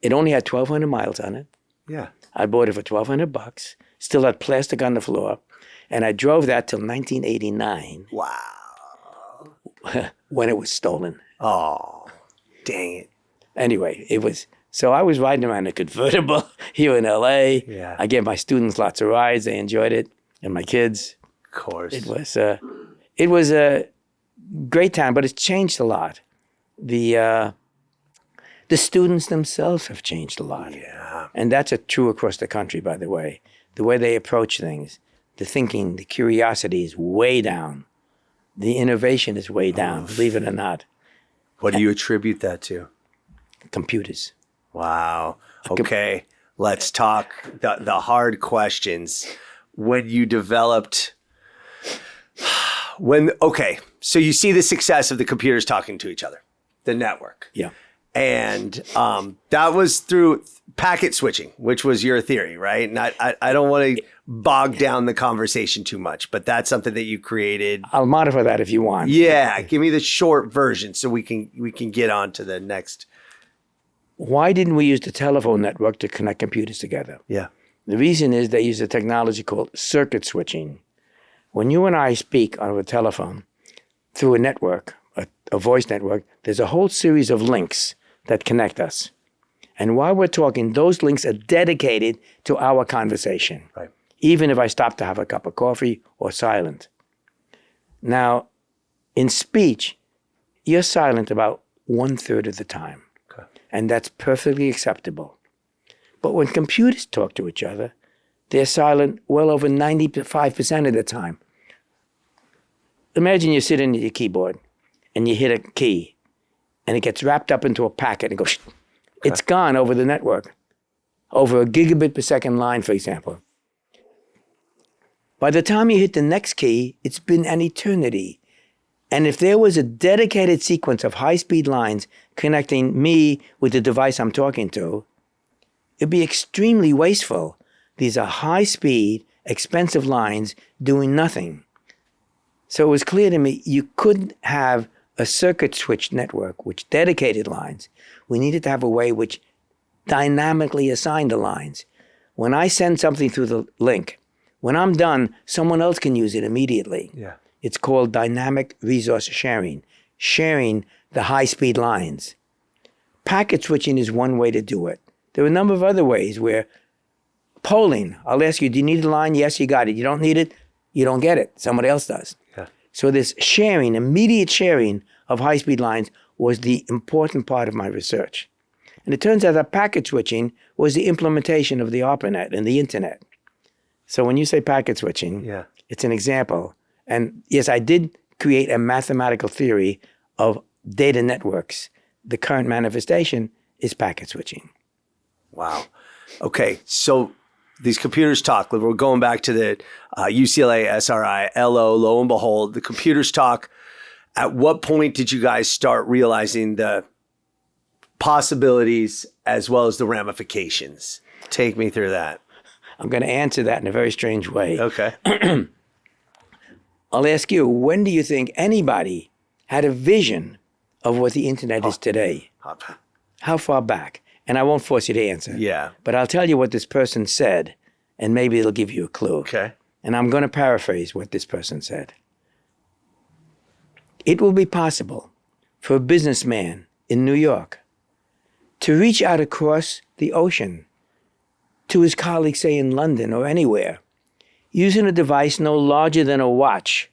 It only had 1,200 miles on it. Yeah. I bought it for $1,200. Still had plastic on the floor. And I drove that till 1989. Wow. When it was stolen. Oh, dang it. Anyway, so I was riding around a convertible here in LA. Yeah. I gave my students lots of rides. They enjoyed it. And my kids. Of course. It was a great time, but it's changed a lot. The students themselves have changed a lot. Yeah. And that's true across the country, by the way. The way they approach things, the thinking, the curiosity is way down. The innovation is way down, believe it or not. What do you attribute that to? Computers. Wow. Okay. Let's talk the hard questions. When you developed... so you see the success of the computers talking to each other, the network. Yeah. And that was through packet switching, which was your theory, right? And I don't want to bog down the conversation too much, but that's something that you created. I'll modify that if you want. Yeah, give me the short version so we can get on to the next. Why didn't we use the telephone network to connect computers together? Yeah. The reason is they use a technology called circuit switching. When you and I speak on a telephone through a network, a voice network, there's a whole series of links that connect us. And while we're talking, those links are dedicated to our conversation. Right. Even if I stop to have a cup of coffee or silent. Now, in speech, you're silent about 1/3 of the time. Okay. And that's perfectly acceptable. But when computers talk to each other, they're silent well over 95% of the time. Imagine you're sitting at your keyboard and you hit a key and it gets wrapped up into a packet and goes, okay. It's gone over the network, over a gigabit per second line, for example. By the time you hit the next key, it's been an eternity. And if there was a dedicated sequence of high-speed lines connecting me with the device I'm talking to, it'd be extremely wasteful. These are high-speed, expensive lines doing nothing. So it was clear to me you couldn't have a circuit switch network which dedicated lines. We needed to have a way which dynamically assigned the lines. When I send something through the link, when I'm done, someone else can use it immediately. Yeah. It's called dynamic resource sharing the high-speed lines. Packet switching is one way to do it. There are a number of other ways where polling, I'll ask you, do you need the line? Yes, you got it. You don't need it? You don't get it. Somebody else does. Yeah. So this sharing, immediate sharing of high-speed lines was the important part of my research. And it turns out that packet switching was the implementation of the ARPANET and the internet. So when you say packet switching, it's an example. And yes, I did create a mathematical theory of data networks. The current manifestation is packet switching. Wow. Okay, so these computers talk. We're going back to the UCLA SRI, LO, lo and behold, the computers talk. At what point did you guys start realizing the possibilities as well as the ramifications? Take me through that. I'm going to answer that in a very strange way. Okay. I'll ask you, when do you think anybody had a vision of what the internet is today? How far back? And I won't force you to answer. Yeah. But I'll tell you what this person said, and maybe it'll give you a clue. Okay. And I'm going to paraphrase what this person said. It will be possible for a businessman in New York to reach out across the ocean to his colleagues, say in London or anywhere, using a device no larger than a watch,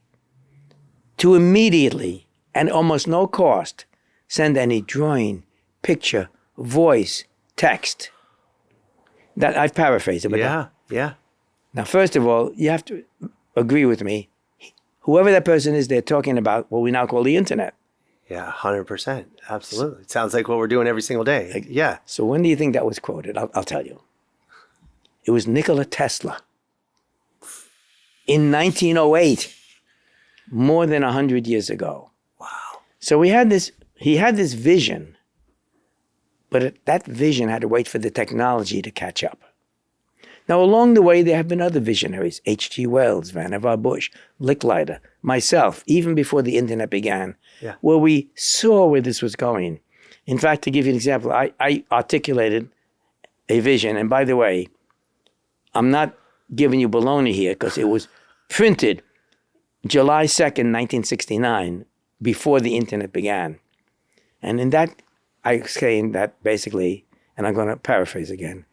to immediately, and almost no cost, send any drawing, picture, voice, text. That I've paraphrased it. But yeah. Now, first of all, you have to agree with me. Whoever that person is, they're talking about what we now call the internet. Yeah, 100%. Absolutely. It sounds like what we're doing every single day. Yeah. So when do you think that was quoted? I'll tell you. It was Nikola Tesla. In 1908, more than 100 years ago. Wow. So he had this vision, but that vision had to wait for the technology to catch up. Now, along the way, there have been other visionaries, H.G. Wells, Vannevar Bush, Licklider, myself, even before the internet began, where we saw where this was going. In fact, to give you an example, I articulated a vision, and by the way, I'm not giving you baloney here because it was printed July 2nd, 1969, before the internet began. And in that, I explained that basically, and I'm going to paraphrase again,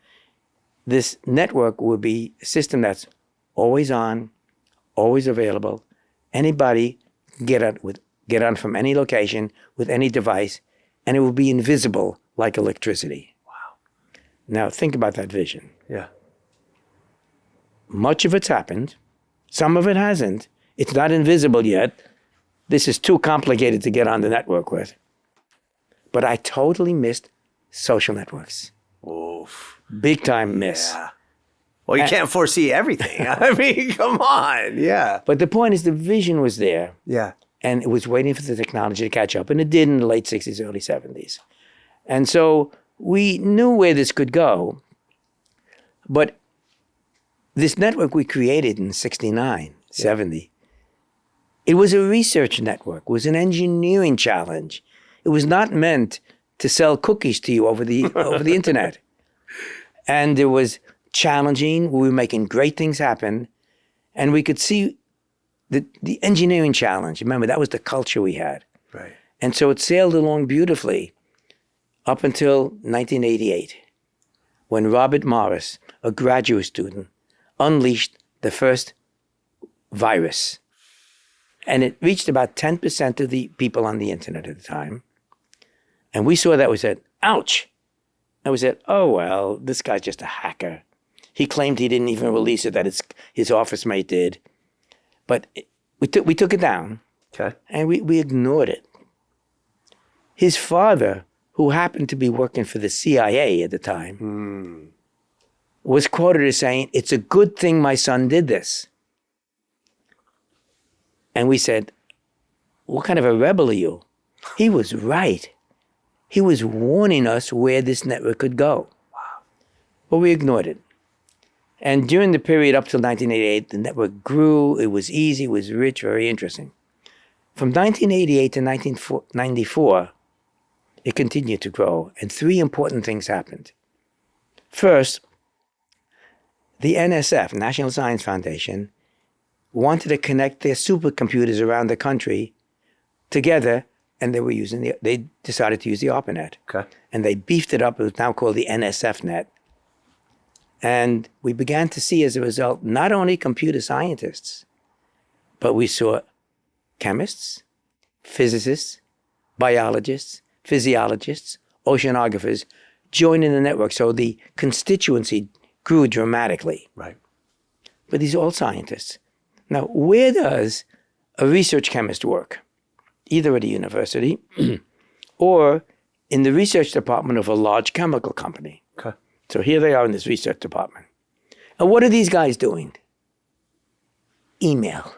this network will be a system that's always on, always available. Anybody can get on from any location with any device, and it will be invisible like electricity. Wow. Now think about that vision. Yeah. Much of it's happened. Some of it hasn't. It's not invisible yet. This is too complicated to get on the network with. But I totally missed social networks. Oof. Big time miss. Yeah. Well, you can't foresee everything. I mean, come on. Yeah. But the point is the vision was there. Yeah. And it was waiting for the technology to catch up. And it did in the late 60s, early 70s. And so we knew where this could go. But this network we created in 69, 70, it was a research network. It was an engineering challenge. It was not meant to sell cookies to you over the internet. And there was challenging. We were making great things happen. And we could see the engineering challenge. Remember, that was the culture we had. Right. And so it sailed along beautifully up until 1988, when Robert Morris, a graduate student, unleashed the first virus. And it reached about 10% of the people on the internet at the time. And we saw that, we said, ouch. And we said, oh, well, this guy's just a hacker. He claimed he didn't even release it, that his office mate did. But we took it down, Okay. and we ignored it. His father, who happened to be working for the CIA at the time, was quoted as saying, it's a good thing my son did this. And we said, what kind of a rebel are you? He was right. He was warning us where this network could go. Wow. But we ignored it. And during the period up till 1988, the network grew. It was easy, it was rich, very interesting. From 1988 to 1994, it continued to grow. And three important things happened. First, the NSF, National Science Foundation, wanted to connect their supercomputers around the country together, and they decided to use the ARPANET. Okay. And they beefed it up. It was now called the NSFnet. And we began to see as a result, not only computer scientists, but we saw chemists, physicists, biologists, physiologists, oceanographers joining the network. So the constituency grew dramatically. Right. But these are all scientists. Now, where does a research chemist work? Either at a university or in the research department of a large chemical company. Okay. So here they are in this research department. And what are these guys doing? Email.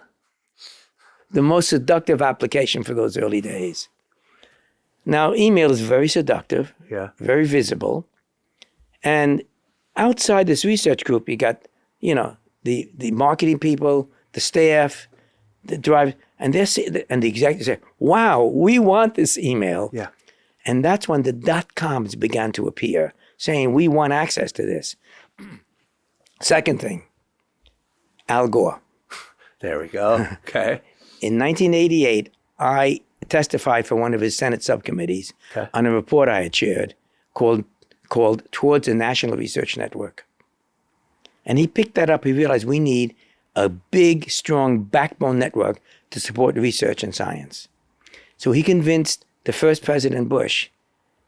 The most seductive application for those early days. Now, email is very seductive, very visible. And outside this research group, you got, the marketing people, the staff, the drive, and the executives say, wow, we want this email. Yeah. And that's when the .coms began to appear, saying we want access to this. Second thing, Al Gore. There we go. Okay. In 1988, I testified for one of his Senate subcommittees on a report I had chaired called Towards a National Research Network. And he picked that up. He realized we need a big, strong backbone network to support research and science. So he convinced the first President Bush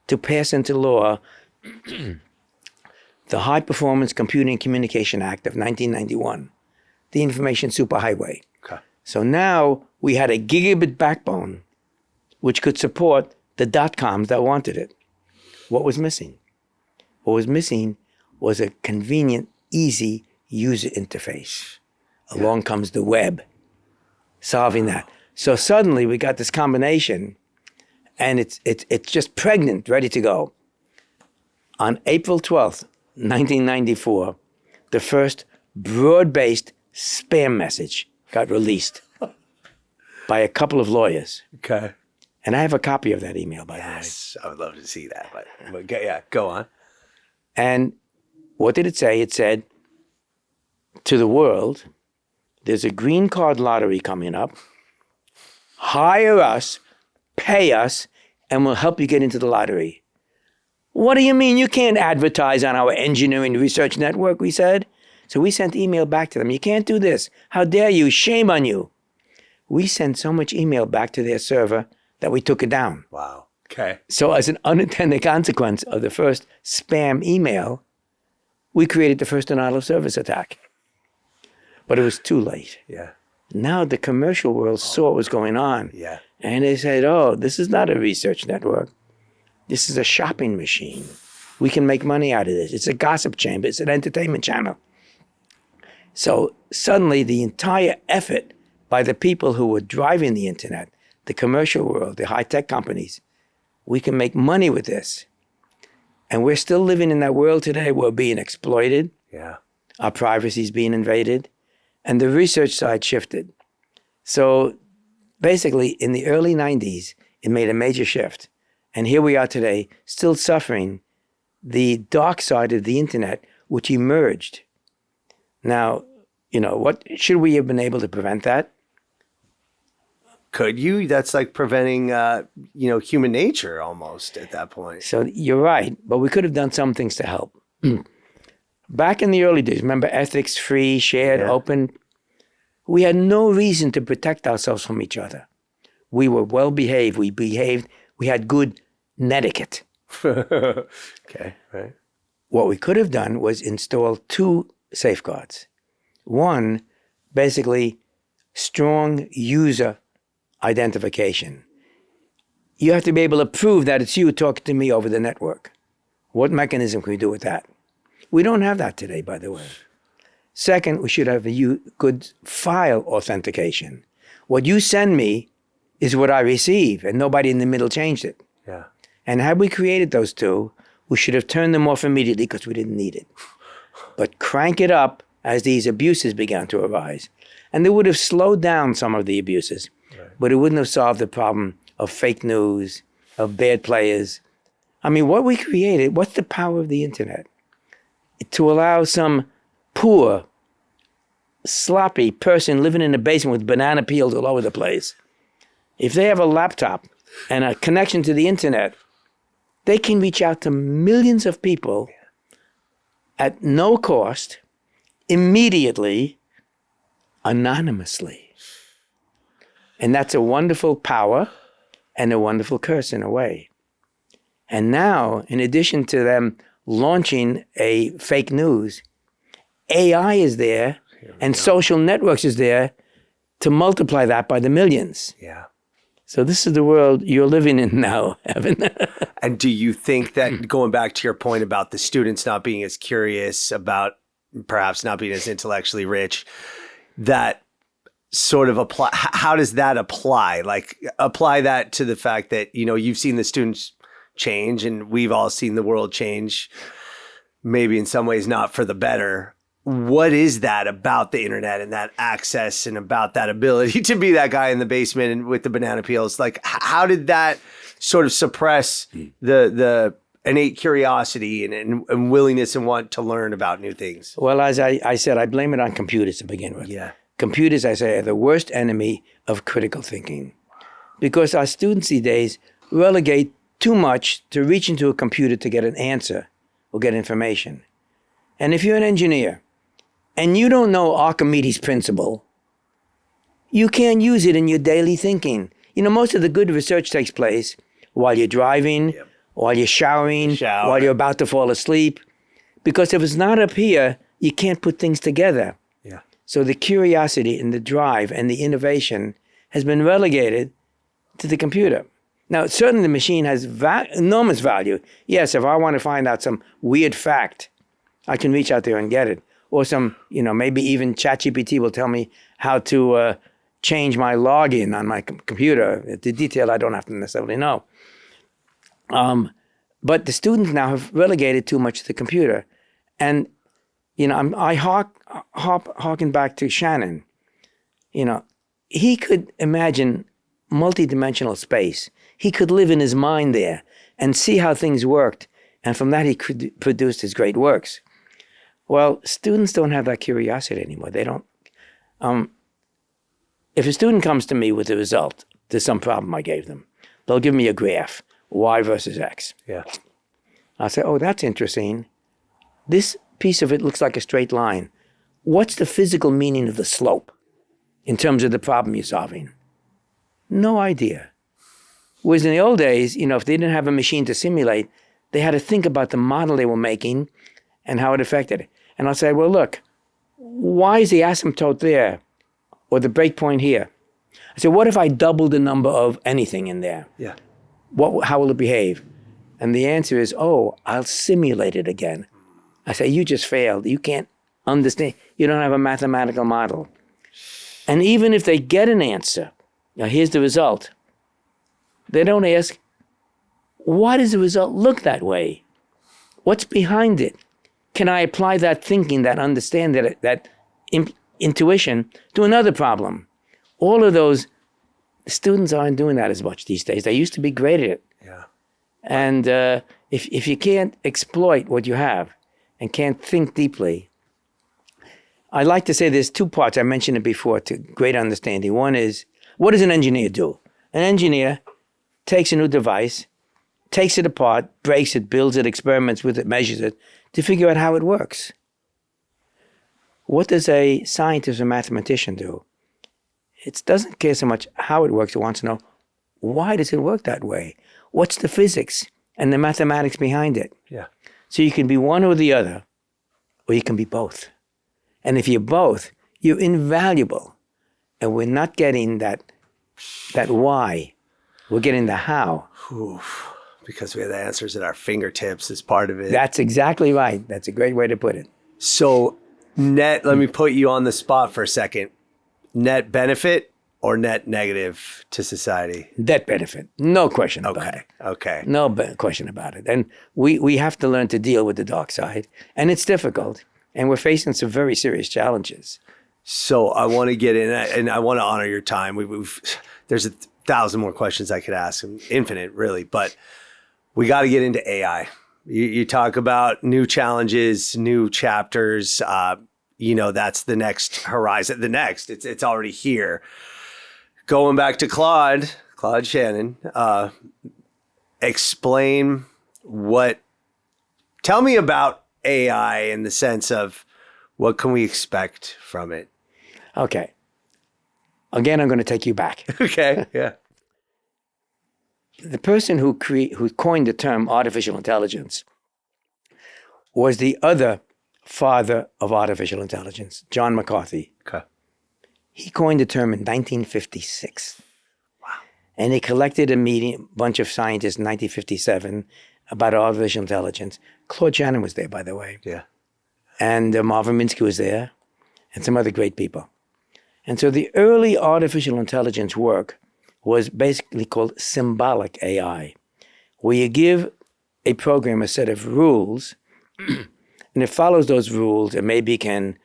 to pass into law the High Performance Computing and Communication Act of 1991, the information superhighway. Okay. So now we had a gigabit backbone which could support the .coms that wanted it. What was missing? What was missing was a convenient, easy user interface. Along comes the web, solving that. So suddenly we got this combination, and it's just pregnant, ready to go. On April 12th, 1994, the first broad-based spam message got released by a couple of lawyers. Okay. And I have a copy of that email, by the way. Yes, I would love to see that. But go on. And what did it say? It said, to the world, there's a green card lottery coming up. Hire us, pay us, and we'll help you get into the lottery. What do you mean you can't advertise on our engineering research network, we said. So we sent email back to them. You can't do this. How dare you? Shame on you. We sent so much email back to their server that we took it down. Wow. Okay. So as an unintended consequence of the first spam email, we created the first denial of service attack. But it was too late. Yeah. Now the commercial world saw what was going on. Yeah. And they said, oh, this is not a research network. This is a shopping machine. We can make money out of this. It's a gossip chamber. It's an entertainment channel. So suddenly the entire effort by the people who were driving the internet, the commercial world, the high-tech companies, we can make money with this. And we're still living in that world today. We're being exploited. Yeah. Our privacy is being invaded. And the research side shifted. So basically, in the early 90s, it made a major shift. And here we are today, still suffering the dark side of the internet, which emerged. Now, what should we have been able to prevent that? Could you? That's like preventing, human nature almost at that point. So you're right, but we could have done some things to help. Back in the early days, remember ethics, free, shared, open? We had no reason to protect ourselves from each other. We were well behaved. We had good netiquette. Okay, right. What we could have done was install two safeguards. One, basically strong user identification. You have to be able to prove that it's you talking to me over the network. What mechanism can we do with that? We don't have that today, by the way. Second, we should have a good file authentication. What you send me is what I receive, and nobody in the middle changed it. Yeah. And had we created those two, we should have turned them off immediately because we didn't need it. But crank it up as these abuses began to arise. And they would have slowed down some of the abuses, but it wouldn't have solved the problem of fake news, of bad players. I mean, what we created, what's the power of the internet? To allow some poor, sloppy person living in a basement with banana peels all over the place, if they have a laptop and a connection to the internet, they can reach out to millions of people at no cost, immediately, anonymously. And that's a wonderful power and a wonderful curse in a way. And now, in addition to them launching a fake news, AI is there and social networks is there to multiply that by the millions. Yeah. So this is the world you're living in now, Evan. And do you think that, going back to your point about the students not being as curious, about perhaps not being as intellectually rich, that sort of apply, how does that apply? Like, apply that to the fact that, you've seen the students change and we've all seen the world change, maybe in some ways not for the better. What is that about the internet and that access and about that ability to be that guy in the basement and with the banana peels? Like, how did that sort of suppress the innate curiosity and willingness and want to learn about new things? Well, as I said, I blame it on computers to begin with. Yeah. Computers, I say, are the worst enemy of critical thinking because our students these days relegate too much to reach into a computer to get an answer or get information. And if you're an engineer and you don't know Archimedes' principle, you can't use it in your daily thinking. Most of the good research takes place while you're driving, while you're showering, while you're about to fall asleep. Because if it's not up here, you can't put things together. Yeah. So the curiosity and the drive and the innovation has been relegated to the computer. Now, certainly the machine has enormous value. Yes, if I want to find out some weird fact, I can reach out there and get it. Or some, maybe even ChatGPT will tell me how to change my login on my computer. The detail I don't have to necessarily know. But the students now have relegated too much to the computer. And, I harken back to Shannon. He could imagine multidimensional space. He could live in his mind there and see how things worked. And from that, he could produce his great works. Well, students don't have that curiosity anymore. They don't. If a student comes to me with a result to some problem I gave them, they'll give me a graph, y versus x. Yeah. I'll say, oh, that's interesting. This piece of it looks like a straight line. What's the physical meaning of the slope in terms of the problem you're solving? No idea. Whereas in the old days, if they didn't have a machine to simulate, they had to think about the model they were making and how it affected it. And I'll say, well, look, why is the asymptote there or the breakpoint here? I say, what if I double the number of anything in there? Yeah. How will it behave? And the answer is, oh, I'll simulate it again. I say, you just failed. You can't understand. You don't have a mathematical model. And even if they get an answer, now here's the result, they don't ask, why does the result look that way? What's behind it? Can I apply that thinking, that understanding, that intuition to another problem? All of those, students aren't doing that as much these days. They used to be great at it. Yeah. And if you can't exploit what you have and can't think deeply. I like to say there's two parts. I mentioned it before to great understanding. One is, what does an engineer do? An engineer takes a new device, takes it apart, breaks it, builds it, experiments with it, measures it to figure out how it works. What does a scientist or mathematician do? It doesn't care so much how it works. It wants to know, why does it work that way? What's the physics and the mathematics behind it? Yeah. So you can be one or the other, or you can be both. And if you're both, you're invaluable. And we're not getting that why. We're getting the how. Oof. Because we have the answers at our fingertips as part of it. That's exactly right. That's a great way to put it. So net, let me put you on the spot for a second. Net benefit or net negative to society? Net benefit. No question about it. Okay. No question about it. And we have to learn to deal with the dark side. And it's difficult. And we're facing some very serious challenges. So I want to get in, and I want to honor your time. There's 1,000 more questions I could ask, infinite really, but we got to get into AI. You talk about new challenges, new chapters. That's the next horizon. It's already here. Going back to Claude Shannon, tell me about AI in the sense of what can we expect from it? Okay. Again, I'm going to take you back. Okay. Yeah. The person who coined the term artificial intelligence was the other father of artificial intelligence, John McCarthy. Okay. He coined the term in 1956. Wow. And he collected a bunch of scientists in 1957 about artificial intelligence. Claude Shannon was there, by the way. Yeah. And Marvin Minsky was there, and some other great people. And so the early artificial intelligence work was basically called symbolic AI, where you give a program a set of rules, and it follows those rules, and maybe it can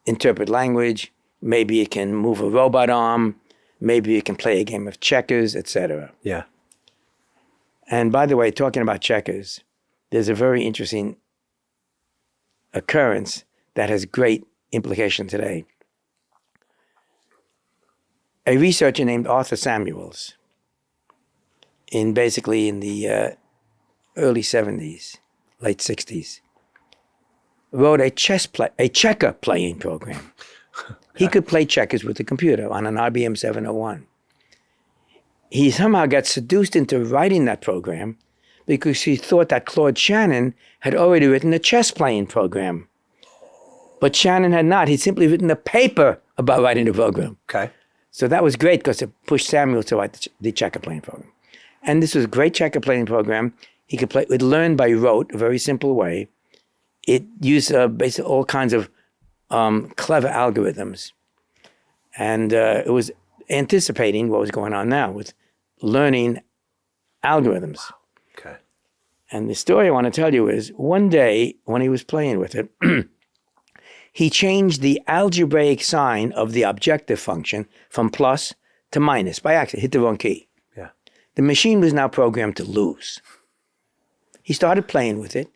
interpret language, maybe it can move a robot arm, maybe it can play a game of checkers, etc. Yeah. And by the way, talking about checkers, there's a very interesting occurrence that has great implication today. A researcher named Arthur Samuels, in the early 70s, late 60s, wrote a checker playing program. He could play checkers with a computer on an IBM 701. He somehow got seduced into writing that program because he thought that Claude Shannon had already written a chess playing program. But Shannon had not. He'd simply written a paper about writing the program. Okay. So that was great because it pushed Samuel to write the checker playing program. And this was a great checker playing program. He could play, it learned by rote, a very simple way. It used basically all kinds of clever algorithms. And it was anticipating what was going on now with learning algorithms. Okay. And the story I want to tell you is one day when he was playing with it, he changed the algebraic sign of the objective function from plus to minus by accident, hit the wrong key. Yeah. The machine was now programmed to lose. He started playing with it,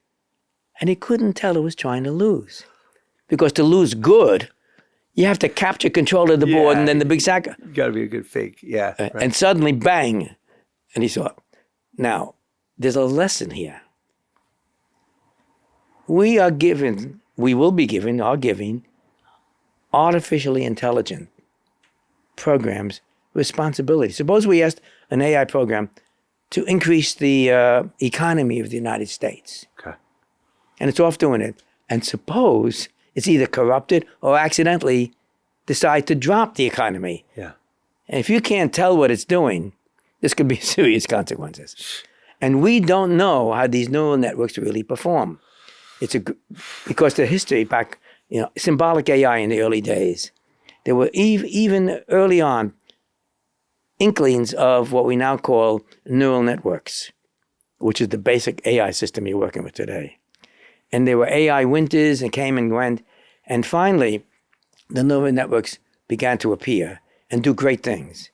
and he couldn't tell it was trying to lose. Because to lose good, you have to capture control of the board and then the big sack. You got to be a good fake. Yeah. Right. And suddenly, bang. And he saw, now, there's a lesson here. We will be given, are giving artificially intelligent programs responsibility. Suppose we asked an AI program to increase the economy of the United States. Okay. And it's off doing it. And suppose it's either corrupted or accidentally decide to drop the economy. Yeah. And if you can't tell what it's doing, this could be serious consequences. And we don't know how these neural networks really perform. Because the history back, symbolic AI in the early days, there were even early on inklings of what we now call neural networks, which is the basic AI system you're working with today. And there were AI winters and came and went. And finally, the neural networks began to appear and do great things.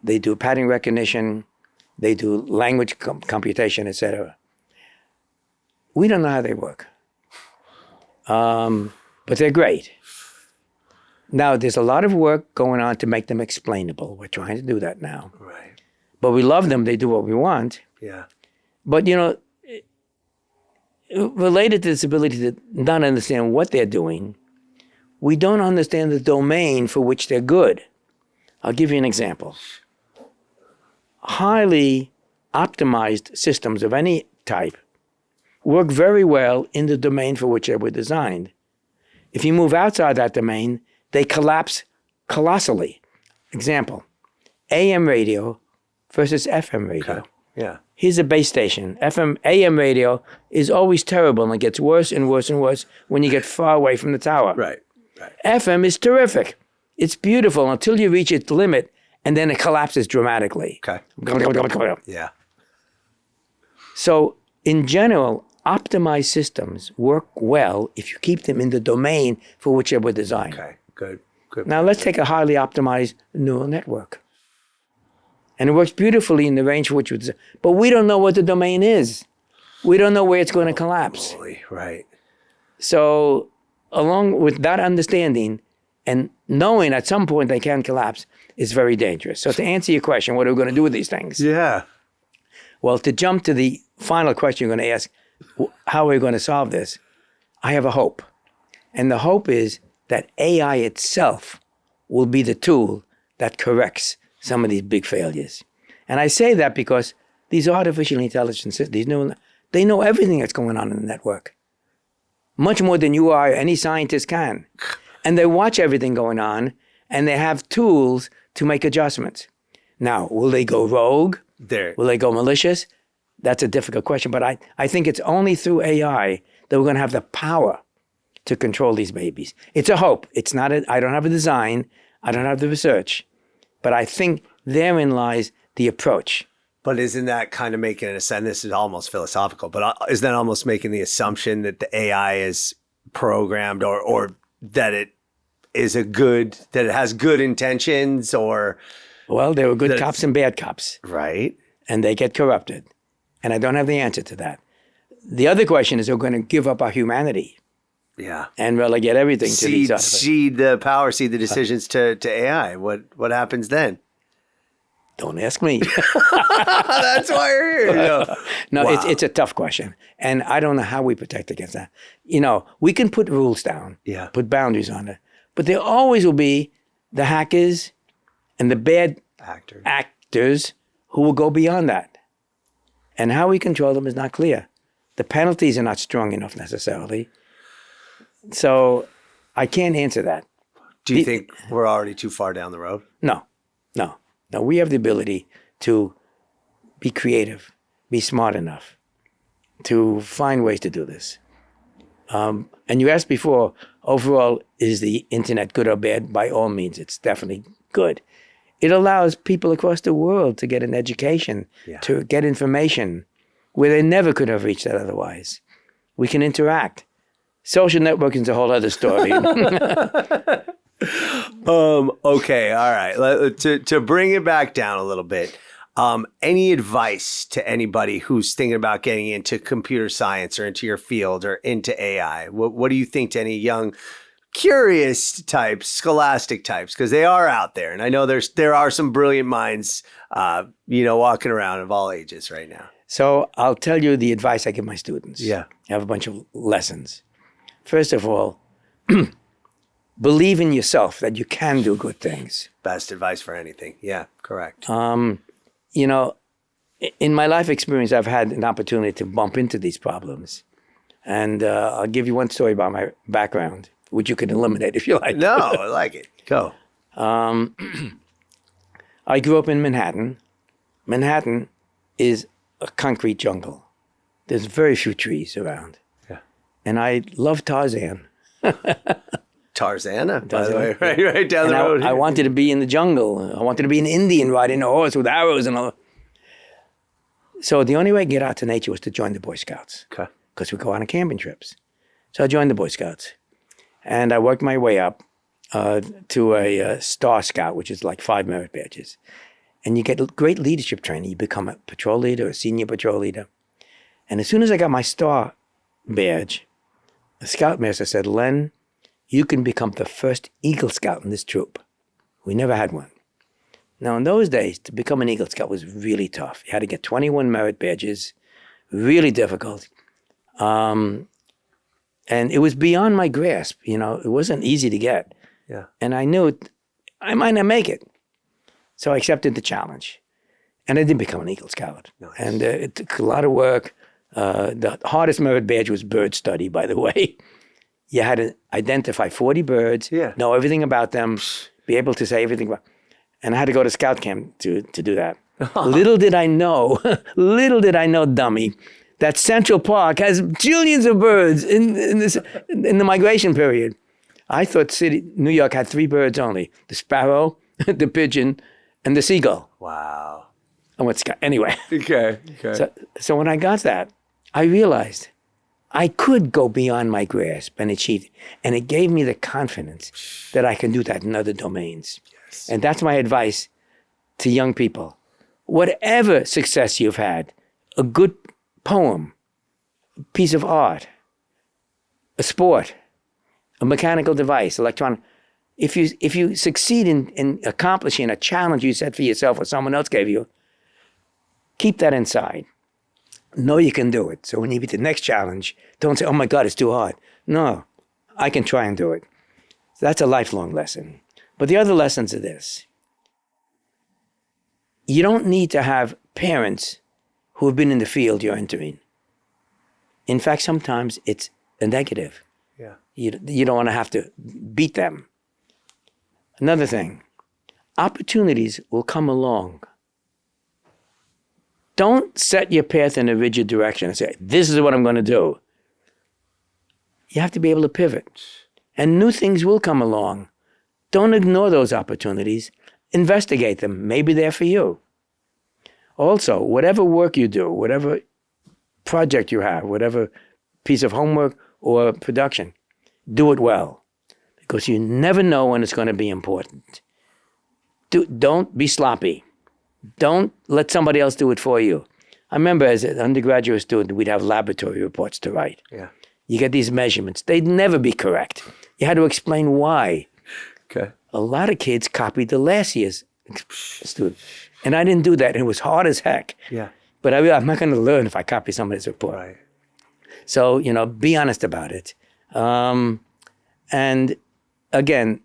They do pattern recognition, they do language computation, etc. We don't know how they work. But they're great. Now, there's a lot of work going on to make them explainable. We're trying to do that now. Right. But we love them. They do what we want. Yeah. But, related to this ability to not understand what they're doing, we don't understand the domain for which they're good. I'll give you an example. Highly optimized systems of any type work very well in the domain for which they were designed. If you move outside that domain, they collapse colossally. Example, AM radio versus FM radio. Okay. Yeah. Here's a base station. AM radio is always terrible and it gets worse and worse and worse when you get far away from the tower. Right. FM is terrific. It's beautiful until you reach its limit and then it collapses dramatically. Okay. Yeah. So in general, optimized systems work well if you keep them in the domain for which they were designed. Okay. Good. Now let's take a highly optimized neural network. And it works beautifully in the range for which it was designed. But we don't know what the domain is. We don't know where it's going to collapse. Right. So along with that understanding and knowing at some point they can collapse is very dangerous. So to answer your question, what are we going to do with these things? Yeah. Well, to jump to the final question you're going to ask, how are we going to solve this? I have a hope. And the hope is that AI itself will be the tool that corrects some of these big failures. And I say that because these artificial intelligence systems, they know everything that's going on in the network. Much more than you or any scientist can. And they watch everything going on, and they have tools to make adjustments. Now, will they go rogue? Will they go malicious? That's a difficult question, but I think it's only through AI that we're going to have the power to control these babies. It's a hope. It's not. I don't have a design. I don't have the research. But I think therein lies the approach. But isn't that kind of making this, and this is almost philosophical, but is that almost making the assumption that the AI is programmed or that it is that it has good intentions or? Well, there were good cops and bad cops. Right. And they get corrupted. And I don't have the answer to that. The other question is, we're going to give up our humanity. Yeah. And relegate everything to these other things. Cede the decisions to AI. What happens then? Don't ask me. That's why you're here. No, Wow. it's a tough question. And I don't know how we protect against that. We can put rules down, put boundaries on it. But there always will be the hackers and the bad actors who will go beyond that. And how we control them is not clear. The penalties are not strong enough necessarily. So I can't answer that. Do you think we're already too far down the road? No. We have the ability to be creative, be smart enough to find ways to do this. And you asked before, overall, is the internet good or bad? By all means, it's definitely good. It allows people across the world to get an education, to get information where they never could have reached that otherwise. We can interact. Social networking is a whole other story. Okay, all right. To bring it back down a little bit, any advice to anybody who's thinking about getting into computer science or into your field or into AI? What do you think to any young, curious types, scholastic types? Because they are out there, and I know there are some brilliant minds, walking around of all ages right now. So I'll tell you the advice I give my students. Yeah, I have a bunch of lessons. First of all, believe in yourself that you can do good things. Best advice for anything. Yeah, correct. In my life experience, I've had an opportunity to bump into these problems. And I'll give you one story about my background, which you can eliminate if you like. No, I like it. Go. I grew up in Manhattan. Manhattan is a concrete jungle. There's very few trees around. Yeah. And I love Tarzan. Tarzana, by the way, right down the road. I wanted to be in the jungle. I wanted to be an Indian riding a horse with arrows and all. So the only way to get out to nature was to join the Boy Scouts. Okay. Because we go on camping trips. So I joined the Boy Scouts. And I worked my way up to a Star Scout, which is like 5 merit badges. And you get great leadership training. You become a patrol leader, a senior patrol leader. And as soon as I got my Star badge, the scoutmaster said, Len, you can become the first Eagle Scout in this troop. We never had one. Now, in those days, to become an Eagle Scout was really tough. You had to get 21 merit badges, really difficult. And it was beyond my grasp. You know, it wasn't easy to get. Yeah. And I knew I might not make it. So I accepted the challenge. And I did become an Eagle Scout. Nice. And it took a lot of work. The hardest merit badge was bird study, by the way. You had to identify 40 birds, know everything about them, be able to say everything about. And I had to go to scout camp to do that. Little did I know, dummy, that Central Park has jillions of birds in the migration period. I thought New York had 3 birds only: the sparrow, the pigeon, and the seagull. Wow. I went scout anyway. Okay. So when I got that, I realized I could go beyond my grasp and achieve it. And it gave me the confidence that I can do that in other domains. Yes. And that's my advice to young people. Whatever success you've had, a good poem, a piece of art, a sport, a mechanical device, electronic, if you succeed in accomplishing a challenge you set for yourself or someone else gave you, keep that inside. Know you can do it. So when you meet the next challenge, don't say, oh my God, it's too hard. No, I can try and do it. So that's a lifelong lesson. But the other lessons are this. You don't need to have parents who have been in the field you're entering. In fact, sometimes it's a negative. Yeah. You don't want to have to beat them. Another thing, opportunities will come along. Don't set your path in a rigid direction and say, this is what I'm going to do. You have to be able to pivot. And new things will come along. Don't ignore those opportunities. Investigate them. Maybe they're for you. Also, whatever work you do, whatever project you have, whatever piece of homework or production, do it well. Because you never know when it's going to be important. Don't be sloppy. Don't let somebody else do it for you. I remember as an undergraduate student, we'd have laboratory reports to write. Yeah. You get these measurements. They'd never be correct. You had to explain why. Okay. A lot of kids copied the last year's student. And I didn't do that. And it was hard as heck. Yeah. But I realized I'm not going to learn if I copy somebody's report. Right. So, be honest about it. And again,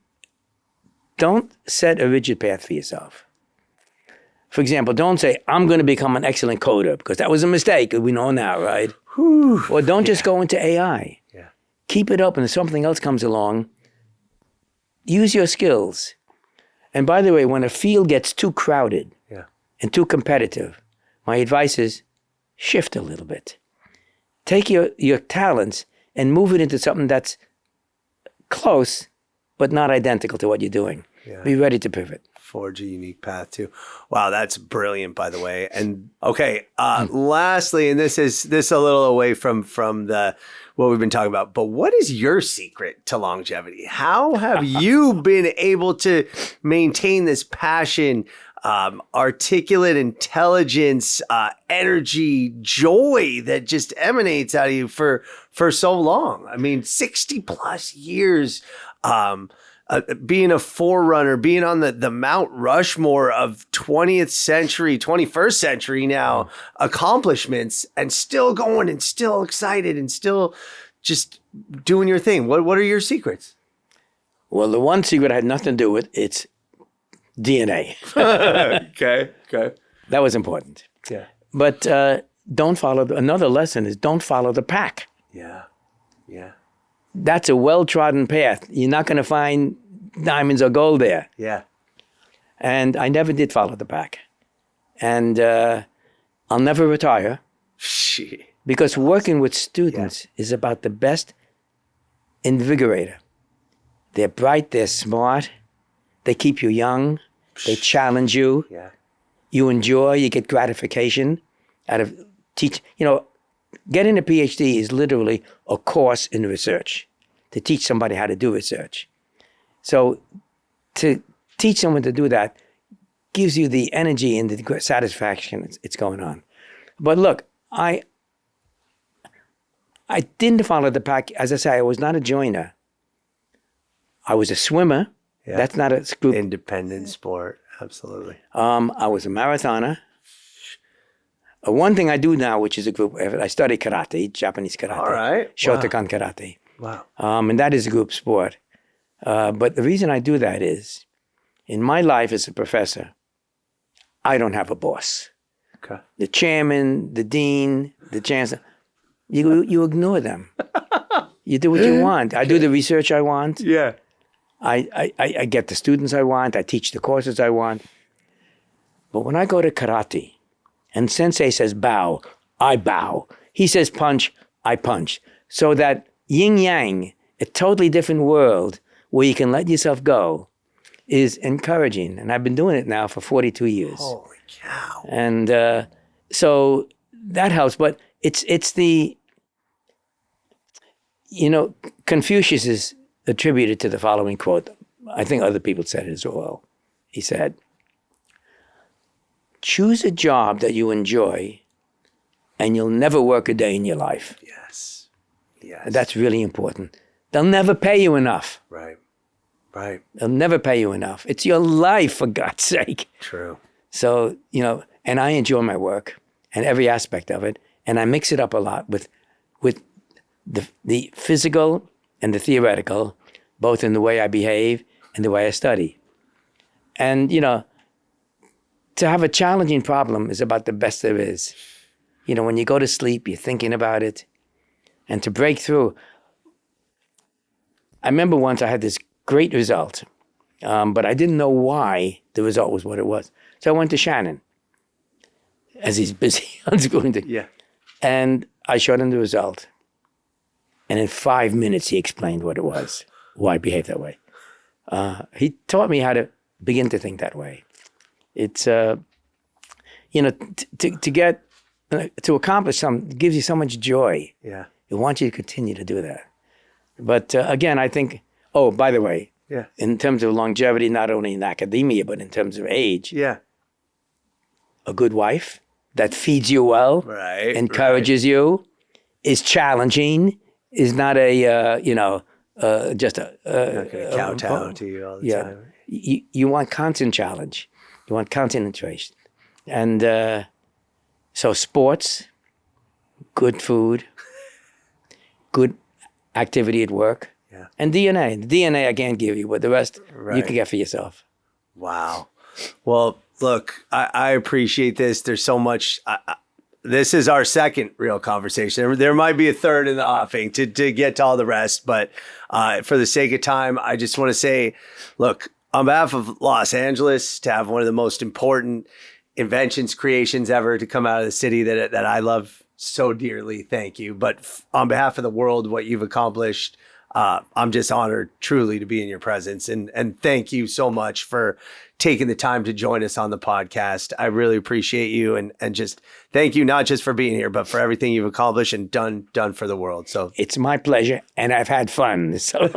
don't set a rigid path for yourself. For example, don't say, I'm going to become an excellent coder, because that was a mistake. We know now, right? Whew. Or don't just go into AI. Yeah. Keep it up, and if something else comes along, use your skills. And by the way, when a field gets too crowded and too competitive, my advice is shift a little bit. Take your talents and move it into something that's close, but not identical to what you're doing. Yeah. Be ready to pivot. Forge a unique path too. Wow, that's brilliant, by the way. And okay, lastly, and this a little away from the what we've been talking about, but what is your secret to longevity? How have you been able to maintain this passion, articulate intelligence, energy, joy that just emanates out of you for so long? I mean, 60 plus years. Being a forerunner, being on the Mount Rushmore of 20th century, 21st century now accomplishments, and still going and still excited and still just doing your thing. What are your secrets? Well, the one secret had nothing to do with it's DNA. Okay. That was important. Yeah. But don't follow. Another lesson is don't follow the pack. Yeah. That's a well-trodden path. You're not going to find diamonds or gold there. Yeah. And I never did follow the pack. And I'll never retire. Because working with students is about the best invigorator. They're bright, they're smart, they keep you young, they challenge you. Yeah. You enjoy, you get gratification out of teach. Getting a PhD is literally a course in research, to teach somebody how to do research. So to teach someone to do that gives you the energy and the satisfaction it's going on. But look, I didn't follow the pack. As I say, I was not a joiner. I was a swimmer. Yeah. That's not a group. Independent sport. Absolutely. I was a marathoner. One thing I do now, which is a group, I study karate, Japanese karate. All right. Shotokan karate. Wow. And that is a group sport. But the reason I do that is, in my life as a professor, I don't have a boss. Okay. The chairman, the dean, the chancellor, you ignore them. You do what you want. I do the research I want. Yeah. I get the students I want. I teach the courses I want. But when I go to karate and sensei says bow, I bow. He says punch, I punch. So that yin-yang, a totally different world where you can let yourself go, is encouraging. And I've been doing it now for 42 years. Holy cow. And so that helps. But it's the, Confucius is attributed to the following quote. I think other people said it as well. He said, choose a job that you enjoy and you'll never work a day in your life. Yes. And that's really important. They'll never pay you enough. Right. They'll never pay you enough. It's your life, for God's sake. True. So, and I enjoy my work and every aspect of it. And I mix it up a lot with the physical and the theoretical, both in the way I behave and the way I study. And, to have a challenging problem is about the best there is. When you go to sleep, you're thinking about it. And to break through. I remember once I had this great result, but I didn't know why the result was what it was. So I went to Shannon, as he's busy unschooling things. Yeah. And I showed him the result. And in 5 minutes, he explained what it was, why I behaved that way. He taught me how to begin to think that way. It's, to accomplish something gives you so much joy. Yeah. It wants you to continue to do that. But again, I think, by the way, yeah, in terms of longevity, not only in academia, but in terms of age, yeah, a good wife that feeds you well, right, encourages you, is challenging, is not just a not gonna kowtow to you all the time. You want constant challenge. You want concentration. And so sports, good food, good activity at work, and DNA. The DNA I can't give you, but the rest you can get for yourself. Wow. Well, look, I appreciate this. There's so much. This is our second real conversation. There might be a third in the offing to get to all the rest, but for the sake of time, I just want to say, look, on behalf of Los Angeles, to have one of the most important inventions, creations ever to come out of the city that I love so dearly, thank you. But on behalf of the world, what you've accomplished, I'm just honored truly to be in your presence. And thank you so much for taking the time to join us on the podcast. I really appreciate you and just thank you, not just for being here, but for everything you've accomplished and done for the world. So it's my pleasure, and I've had fun. So.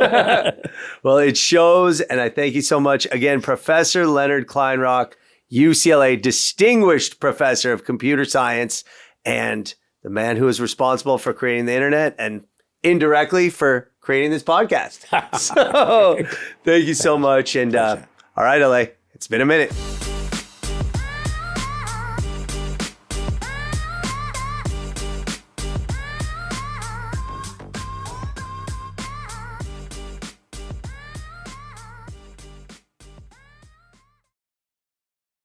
Well, it shows, and I thank you so much. Again, Professor Leonard Kleinrock, UCLA Distinguished Professor of Computer Science, and the man who is responsible for creating the internet and indirectly for creating this podcast. So thank you so much. And all right, LA, it's been a minute.